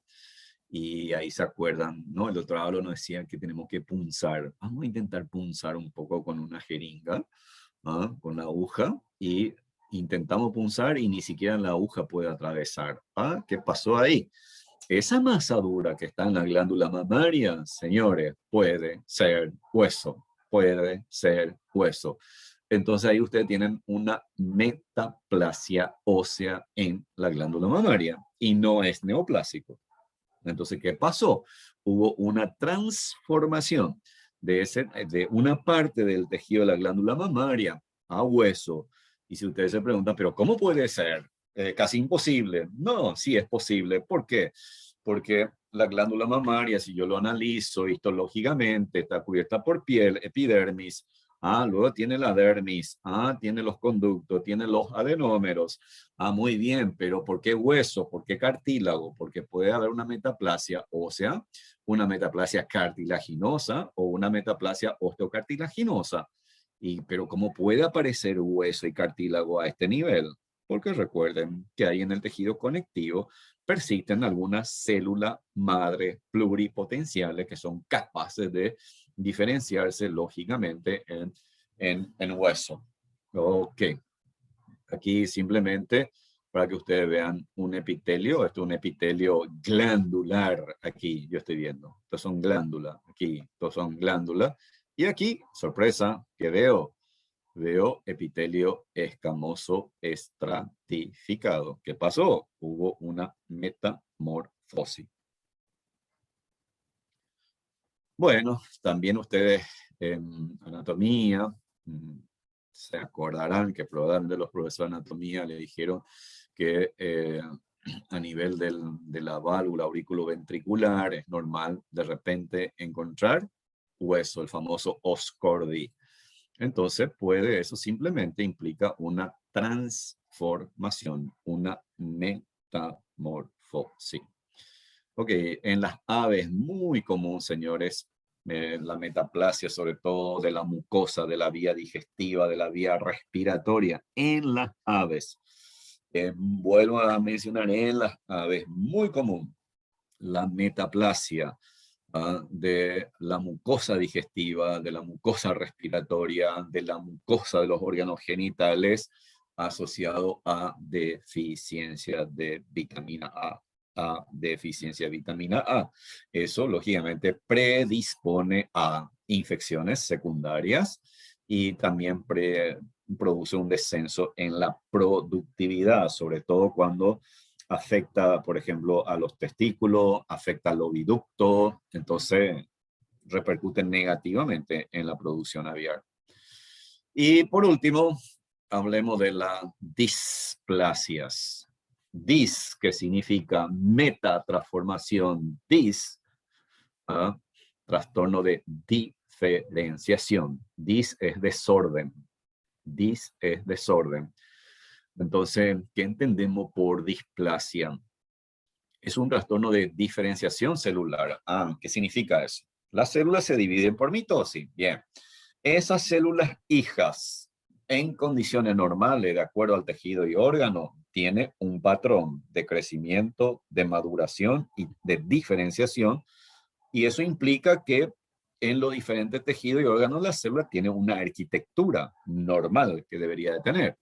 Y ahí se acuerdan, ¿no? El doctor Ábalos nos decía que tenemos que punzar. Vamos a intentar punzar un poco con una jeringa, ¿ah? Con la aguja, y intentamos punzar y ni siquiera la aguja puede atravesar. ¿Ah? ¿Qué pasó ahí? Esa masa dura que está en la glándula mamaria, señores, puede ser hueso, puede ser hueso. Entonces ahí ustedes tienen una metaplasia ósea en la glándula mamaria y no es neoplásico. Entonces, ¿qué pasó? Hubo una transformación de una parte del tejido de la glándula mamaria a hueso. Y si ustedes se preguntan, ¿pero cómo puede ser? Casi imposible. No, sí es posible. ¿Por qué? Porque la glándula mamaria, si yo lo analizo histológicamente, está cubierta por piel, epidermis. Luego tiene la dermis. Tiene los conductos, tiene los adenómeros. Muy bien, pero ¿por qué hueso? ¿Por qué cartílago? Porque puede haber una metaplasia ósea, una metaplasia cartilaginosa o una metaplasia osteocartilaginosa. Pero ¿cómo puede aparecer hueso y cartílago a este nivel? Porque recuerden que ahí en el tejido conectivo persisten algunas células madre pluripotenciales que son capaces de diferenciarse lógicamente en hueso. Ok. Aquí simplemente para que ustedes vean un epitelio. Esto es un epitelio glandular. Aquí yo estoy viendo. Estos son glándulas. Aquí, estos son glándulas. Y aquí, sorpresa, ¿qué veo? Veo epitelio escamoso estratificado. ¿Qué pasó? Hubo una metamorfosis. Bueno, también ustedes en anatomía se acordarán que probablemente los profesores de anatomía le dijeron que a nivel de la válvula auriculoventricular es normal de repente encontrar hueso, el famoso os cordii. Entonces eso simplemente implica una transformación, una metamorfosis. Ok, en las aves muy común, señores, la metaplasia, sobre todo de la mucosa, de la vía digestiva, de la vía respiratoria, en las aves. Vuelvo a mencionar, en las aves, muy común, la metaplasia de la mucosa digestiva, de la mucosa respiratoria, de la mucosa de los órganos genitales, asociado a deficiencia de vitamina A. Deficiencia de vitamina A. Eso, lógicamente, predispone a infecciones secundarias y también produce un descenso en la productividad, sobre todo cuando afecta, por ejemplo, a los testículos, afecta al oviducto, entonces repercute negativamente en la producción aviar. Y por último, hablemos de las displasias. Dis, que significa metatransformación, trastorno de diferenciación. Dis es desorden. Dis es desorden. Entonces, ¿qué entendemos por displasia? Es un trastorno de diferenciación celular. ¿Qué significa eso? Las células se dividen por mitosis. Bien. Esas células hijas, en condiciones normales, de acuerdo al tejido y órgano, tiene un patrón de crecimiento, de maduración y de diferenciación. Y eso implica que en los diferentes tejidos y órganos la célula tiene una arquitectura normal que debería de tener.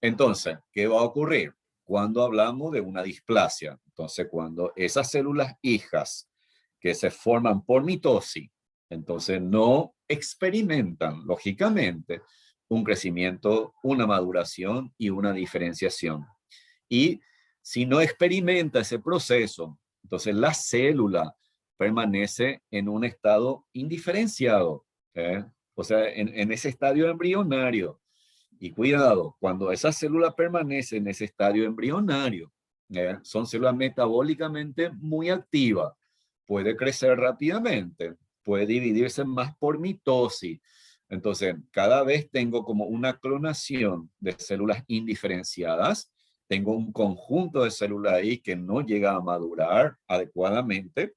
Entonces, ¿qué va a ocurrir cuando hablamos de una displasia? Entonces, cuando esas células hijas que se forman por mitosis, entonces no experimentan, lógicamente, un crecimiento, una maduración y una diferenciación. Y si no experimenta ese proceso, entonces la célula permanece en un estado indiferenciado, o sea, en ese estadio embrionario. Y cuidado, cuando esa célula permanece en ese estadio embrionario, son células metabólicamente muy activas. Puede crecer rápidamente, puede dividirse más por mitosis. Entonces, cada vez tengo como una clonación de células indiferenciadas. Tengo un conjunto de células ahí que no llega a madurar adecuadamente.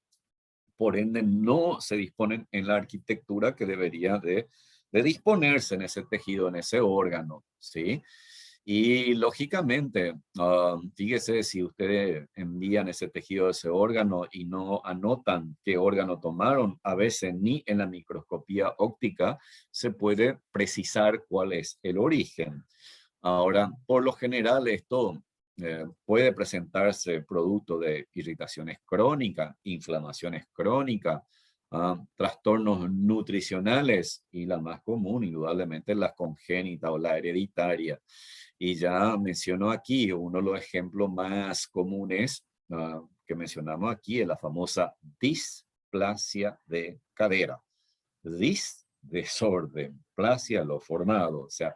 Por ende, no se disponen en la arquitectura que debería de disponerse en ese tejido, en ese órgano, ¿sí? Y lógicamente, fíjese si ustedes envían ese tejido, ese órgano y no anotan qué órgano tomaron, a veces ni en la microscopía óptica se puede precisar cuál es el origen. Ahora, por lo general esto puede presentarse producto de irritaciones crónicas, inflamaciones crónicas, trastornos nutricionales y la más común, indudablemente, la congénita o la hereditaria. Y ya menciono aquí uno de los ejemplos más comunes que mencionamos aquí, es la famosa displasia de cadera. Desorden, plasia, lo formado. O sea,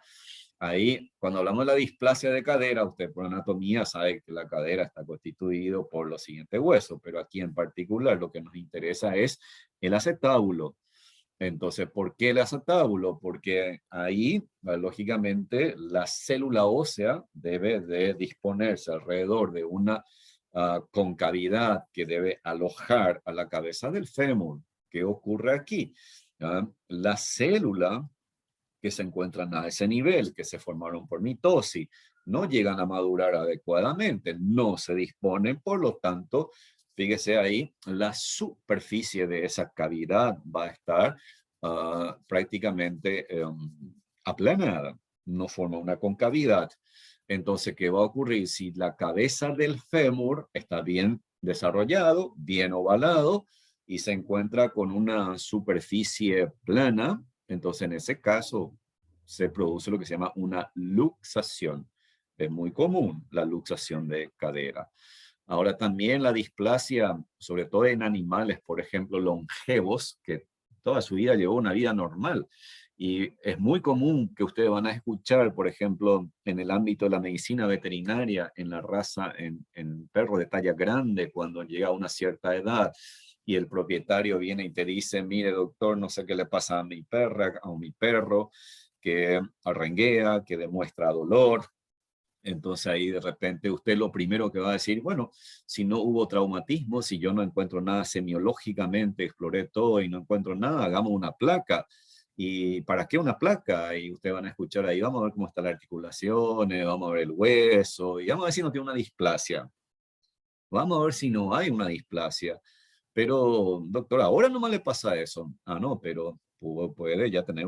ahí, cuando hablamos de la displasia de cadera, usted por anatomía sabe que la cadera está constituido por los siguientes huesos, pero aquí en particular lo que nos interesa es el acetábulo. Entonces, ¿por qué el acetábulo? Porque ahí, lógicamente, la célula ósea debe de disponerse alrededor de una concavidad que debe alojar a la cabeza del fémur. ¿Qué ocurre aquí? La célula que se encuentran a ese nivel, que se formaron por mitosis, no llegan a madurar adecuadamente, no se disponen, por lo tanto, fíjese ahí, la superficie de esa cavidad va a estar prácticamente aplanada, no forma una concavidad. Entonces, ¿qué va a ocurrir? Si la cabeza del fémur está bien desarrollado, bien ovalado, y se encuentra con una superficie plana, entonces en ese caso se produce lo que se llama una luxación. Es muy común la luxación de cadera. Ahora también la displasia, sobre todo en animales, por ejemplo, longevos, que toda su vida llevó una vida normal. Y es muy común que ustedes van a escuchar, por ejemplo, en el ámbito de la medicina veterinaria, en la raza, en perro de talla grande, cuando llega a una cierta edad, y el propietario viene y te dice, mire doctor, no sé qué le pasa a mi perra, a mi perro, que arrenguea, que demuestra dolor. Entonces ahí de repente usted lo primero que va a decir, bueno, si no hubo traumatismo, si yo no encuentro nada semiológicamente, exploré todo y no encuentro nada, hagamos una placa. ¿Y para qué una placa? Y ustedes van a escuchar ahí, vamos a ver cómo están las articulaciones, vamos a ver el hueso, y vamos a ver si no tiene una displasia. Vamos a ver si no hay una displasia. Pero, doctor, ahora nomás le pasa eso. Ah, no, pero puede ya tener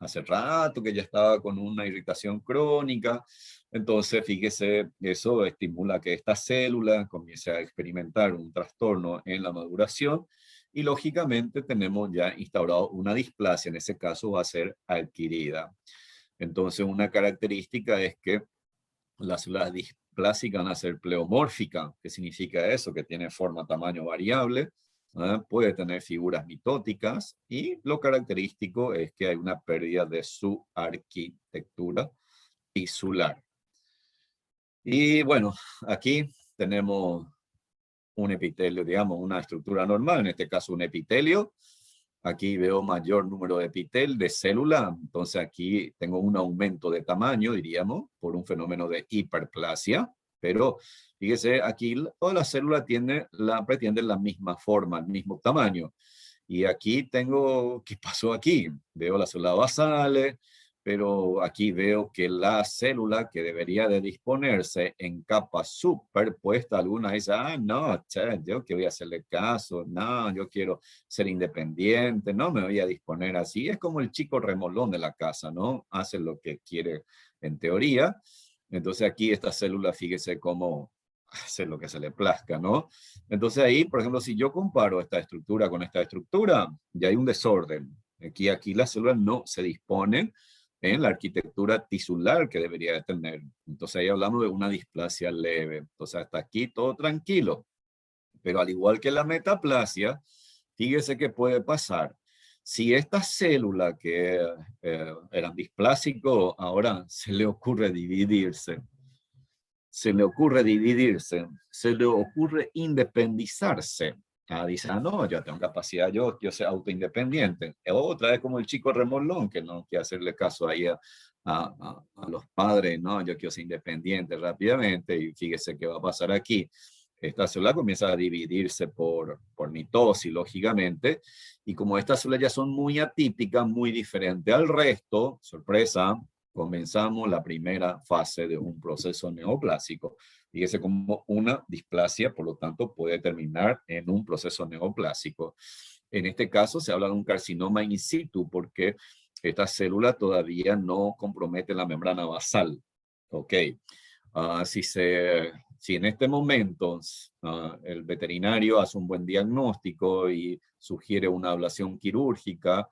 hace rato que ya estaba con una irritación crónica. Entonces, fíjese, eso estimula que esta célula comience a experimentar un trastorno en la maduración y lógicamente tenemos ya instaurado una displasia. En ese caso va a ser adquirida. Entonces, una característica es que las células displásicas van a ser pleomórficas. ¿Qué significa eso? Que tiene forma, tamaño variable, puede tener figuras mitóticas y lo característico es que hay una pérdida de su arquitectura tisular. Y bueno, aquí tenemos un epitelio, digamos, una estructura normal, en este caso un epitelio. Aquí veo mayor número de epitel, de célula, entonces aquí tengo un aumento de tamaño, diríamos, por un fenómeno de hiperplasia, pero fíjese, aquí todas las células pretenden la misma forma, el mismo tamaño. Y aquí tengo, ¿qué pasó aquí? Veo las células basales, pero aquí veo que la célula que debería de disponerse en capas superpuestas, algunas dicen, ah, no, che, yo que voy a hacerle caso, no, yo quiero ser independiente, no me voy a disponer así. Es como el chico remolón de la casa, ¿no? Hace lo que quiere en teoría. Entonces aquí esta célula, fíjese cómo hace lo que se le plazca, ¿no? Entonces ahí, por ejemplo, si yo comparo esta estructura con esta estructura, ya hay un desorden. Aquí las células no se disponen en la arquitectura tisular que debería de tener. Entonces ahí hablamos de una displasia leve. Entonces hasta aquí todo tranquilo. Pero al igual que la metaplasia, fíjese que puede pasar. Si esta célula que eran displásicos, ahora se le ocurre dividirse. se le ocurre dividirse, se le ocurre independizarse. Dice, no, yo tengo capacidad, yo soy autoindependiente. Otra vez como el chico remolón, que no quiere hacerle caso ahí a los padres, no, yo quiero ser independiente rápidamente, y fíjese qué va a pasar aquí. Esta célula comienza a dividirse por mitosis, lógicamente, y como estas células ya son muy atípicas, muy diferentes al resto, sorpresa, comenzamos la primera fase de un proceso neoplásico. Fíjese como una displasia, por lo tanto, puede terminar en un proceso neoplásico. En este caso se habla de un carcinoma in situ, porque esta célula todavía no compromete la membrana basal. Ok. Si en este momento el veterinario hace un buen diagnóstico y sugiere una ablación quirúrgica,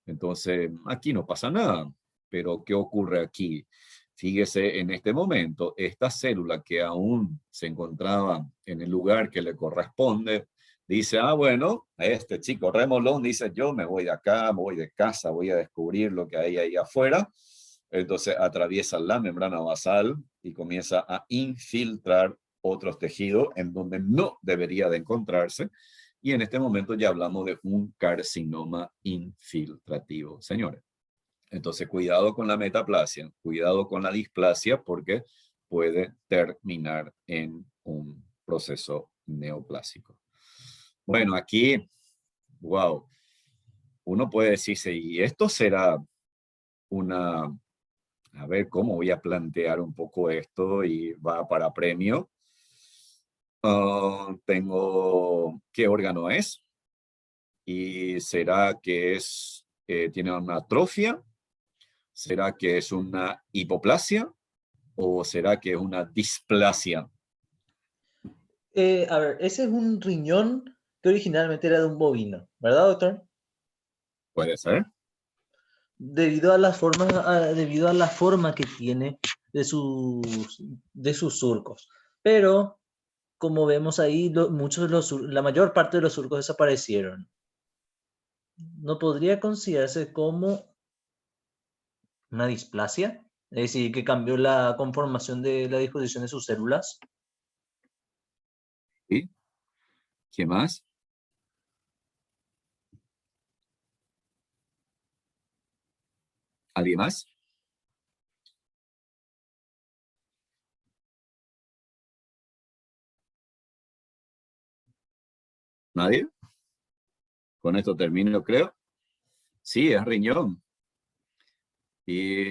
entonces aquí no pasa nada. Pero ¿qué ocurre aquí? Fíjese, en este momento, esta célula que aún se encontraba en el lugar que le corresponde, dice, bueno, este chico remolón dice, yo me voy de acá, me voy de casa, voy a descubrir lo que hay ahí afuera. Entonces atraviesa la membrana basal y comienza a infiltrar otros tejidos en donde no debería de encontrarse. Y en este momento ya hablamos de un carcinoma infiltrativo, señores. Entonces, cuidado con la metaplasia, cuidado con la displasia, porque puede terminar en un proceso neoplásico. Bueno, aquí, wow, uno puede decirse, ¿y esto será una... A ver cómo voy a plantear un poco esto y va para premio? Tengo, ¿qué órgano es? ¿Y será que tiene una atrofia? ¿Será que es una hipoplasia? ¿O será que es una displasia? A ver, ese es un riñón que originalmente era de un bovino, ¿verdad, doctor? Puede ser. Debido a la forma que tiene de sus surcos. Pero, como vemos ahí, la mayor parte de los surcos desaparecieron. ¿No podría considerarse como una displasia? Es decir, que cambió la conformación de la disposición de sus células. ¿Y qué más? ¿Alguien más? ¿Nadie? Con esto termino, creo. Sí, es riñón. Y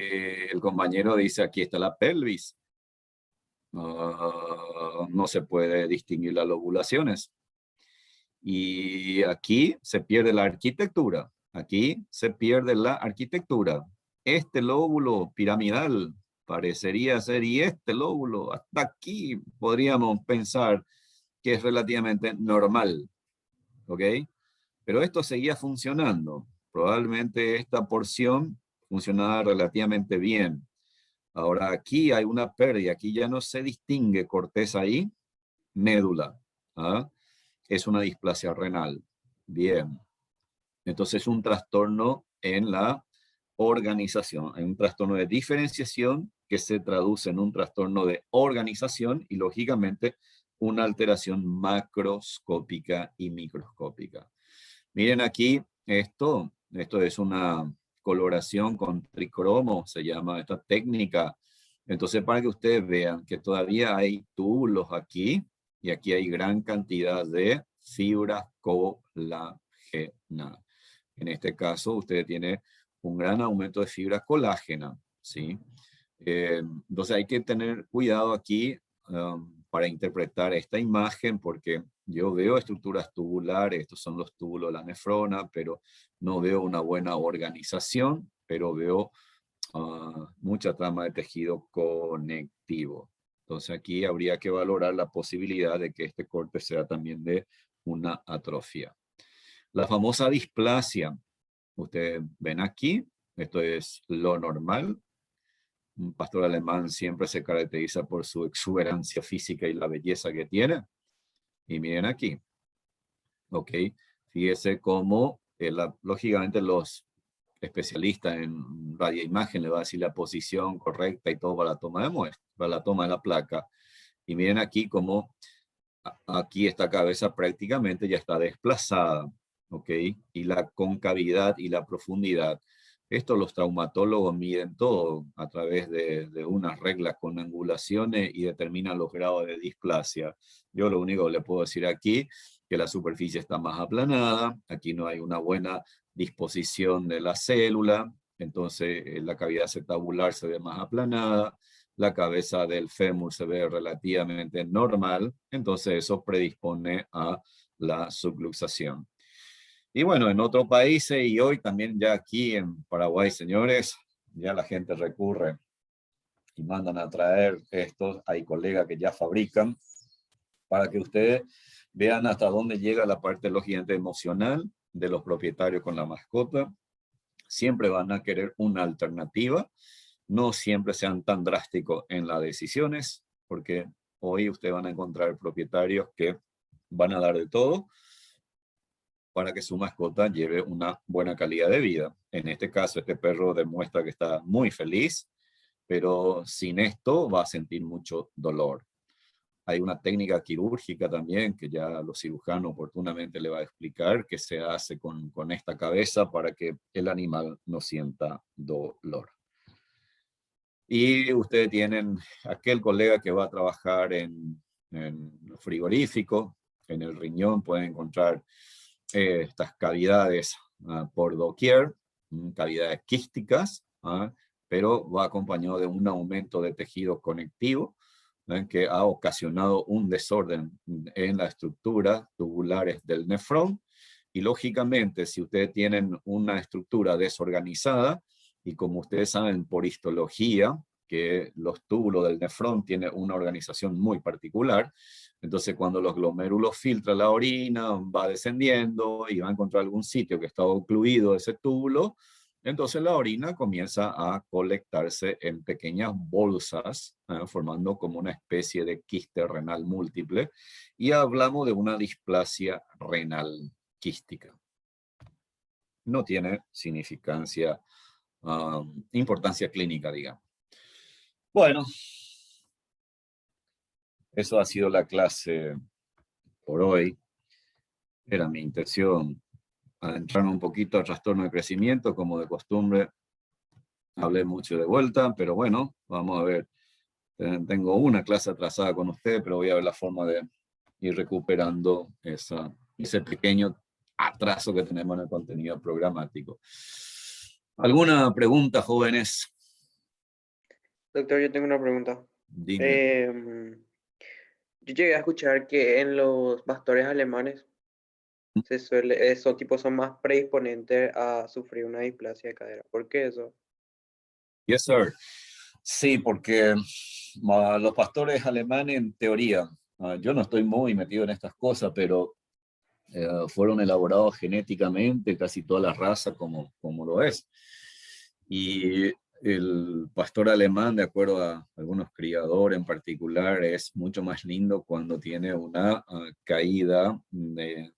el compañero dice, aquí está la pelvis. No se puede distinguir las lobulaciones. Y aquí se pierde la arquitectura. Aquí se pierde la arquitectura. Este lóbulo piramidal parecería ser, y este lóbulo, hasta aquí podríamos pensar que es relativamente normal. ¿Ok? Pero esto seguía funcionando. Probablemente esta porción funcionaba relativamente bien. Ahora aquí hay una pérdida, aquí ya no se distingue corteza y médula. Es una displasia renal. Bien. Entonces un trastorno en la organización, en un trastorno de diferenciación que se traduce en un trastorno de organización y lógicamente una alteración macroscópica y microscópica. Miren aquí, esto es una coloración con tricromo, se llama esta técnica. Entonces, para que ustedes vean que todavía hay túbulos aquí, y aquí hay gran cantidad de fibras colágena. En este caso, usted tiene un gran aumento de fibra colágena, ¿sí? Entonces hay que tener cuidado aquí para interpretar esta imagen, porque yo veo estructuras tubulares, estos son los túbulos de la nefrona, pero no veo una buena organización, pero veo mucha trama de tejido conectivo. Entonces aquí habría que valorar la posibilidad de que este corte sea también de una atrofia. La famosa displasia, ustedes ven aquí, esto es lo normal. Un pastor alemán siempre se caracteriza por su exuberancia física y la belleza que tiene. Y miren aquí. Ok, fíjese cómo, lógicamente, los especialistas en radioimagen le va a decir la posición correcta y todo para la toma de muestra, para la toma de la placa. Y miren aquí cómo aquí esta cabeza prácticamente ya está desplazada, ¿ok? Y la concavidad y la profundidad. Esto los traumatólogos miden todo a través de unas reglas con angulaciones y determinan los grados de displasia. Yo lo único que le puedo decir aquí, que la superficie está más aplanada, aquí no hay una buena disposición de la célula, entonces la cavidad acetabular se ve más aplanada, la cabeza del fémur se ve relativamente normal, entonces eso predispone a la subluxación. Y bueno, en otros países y hoy también ya aquí en Paraguay, señores, ya la gente recurre y mandan a traer estos, hay colegas que ya fabrican, para que ustedes vean hasta dónde llega la parte lógicamente emocional de los propietarios con la mascota. Siempre van a querer una alternativa, no siempre sean tan drásticos en las decisiones, porque hoy ustedes van a encontrar propietarios que van a dar de todo para que su mascota lleve una buena calidad de vida. En este caso, este perro demuestra que está muy feliz, pero sin esto va a sentir mucho dolor. Hay una técnica quirúrgica también que ya los cirujanos oportunamente le va a explicar que se hace con esta cabeza para que el animal no sienta dolor. Y ustedes tienen aquel colega que va a trabajar en frigorífico, en el riñón pueden encontrar estas cavidades por doquier, cavidades quísticas, pero va acompañado de un aumento de tejido conectivo, que ha ocasionado un desorden en la estructura tubulares del nefrón. Y lógicamente, si ustedes tienen una estructura desorganizada, y como ustedes saben por histología, que los túbulos del nefrón tienen una organización muy particular, entonces cuando los glomérulos filtran la orina, va descendiendo y va a encontrar algún sitio que está ocluido ese túbulo, entonces la orina comienza a colectarse en pequeñas bolsas, formando como una especie de quiste renal múltiple, y hablamos de una displasia renal quística. No tiene significancia, importancia clínica, digamos. Bueno, eso ha sido la clase por hoy. Era mi intención adentrarme un poquito al trastorno de crecimiento, como de costumbre. Hablé mucho de vuelta, pero bueno, vamos a ver. Tengo una clase atrasada con ustedes, pero voy a ver la forma de ir recuperando ese pequeño atraso que tenemos en el contenido programático. ¿Alguna pregunta, jóvenes? Doctor, yo tengo una pregunta. Dime. Yo llegué a escuchar que en los pastores alemanes son más predisponentes a sufrir una displasia de cadera. ¿Por qué eso? Yes, sir. Sí, porque los pastores alemanes, en teoría, yo no estoy muy metido en estas cosas, pero fueron elaborados genéticamente, casi toda la raza como lo es. Y el pastor alemán, de acuerdo a algunos criadores en particular, es mucho más lindo cuando tiene una caída de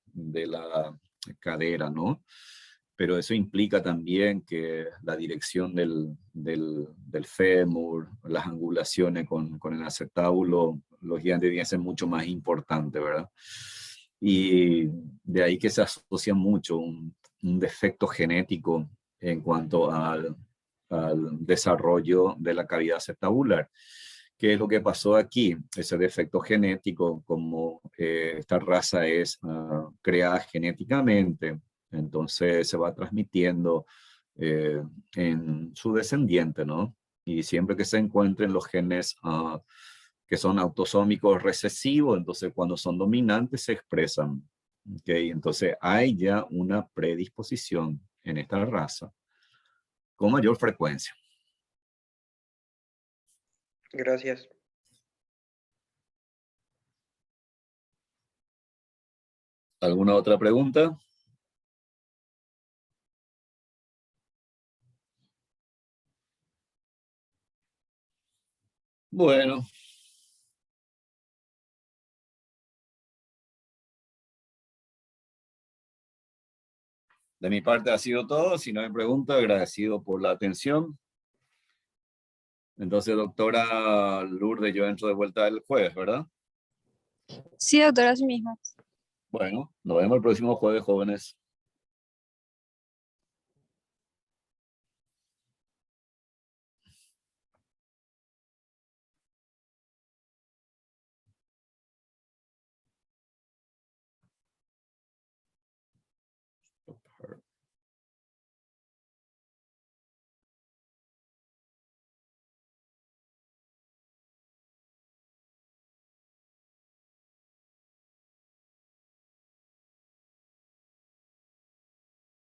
la cadera, ¿no? Pero eso implica también que la dirección del fémur, las angulaciones con el acetábulo, los gigantes tienen que ser mucho más importante, ¿verdad? Y de ahí que se asocia mucho un defecto genético en cuanto al desarrollo de la cavidad acetabular. ¿Qué es lo que pasó aquí? Ese defecto genético, como esta raza es creada genéticamente, entonces se va transmitiendo en su descendiente, ¿no? Y siempre que se encuentren los genes que son autosómicos recesivos, entonces cuando son dominantes se expresan. ¿Okay? Entonces hay ya una predisposición en esta raza con mayor frecuencia. Gracias. ¿Alguna otra pregunta? Bueno. De mi parte ha sido todo. Si no hay pregunta, agradecido por la atención. Entonces, doctora Lourdes, yo entro de vuelta el jueves, ¿verdad? Sí, doctora, así mismo. Bueno, nos vemos el próximo jueves, jóvenes.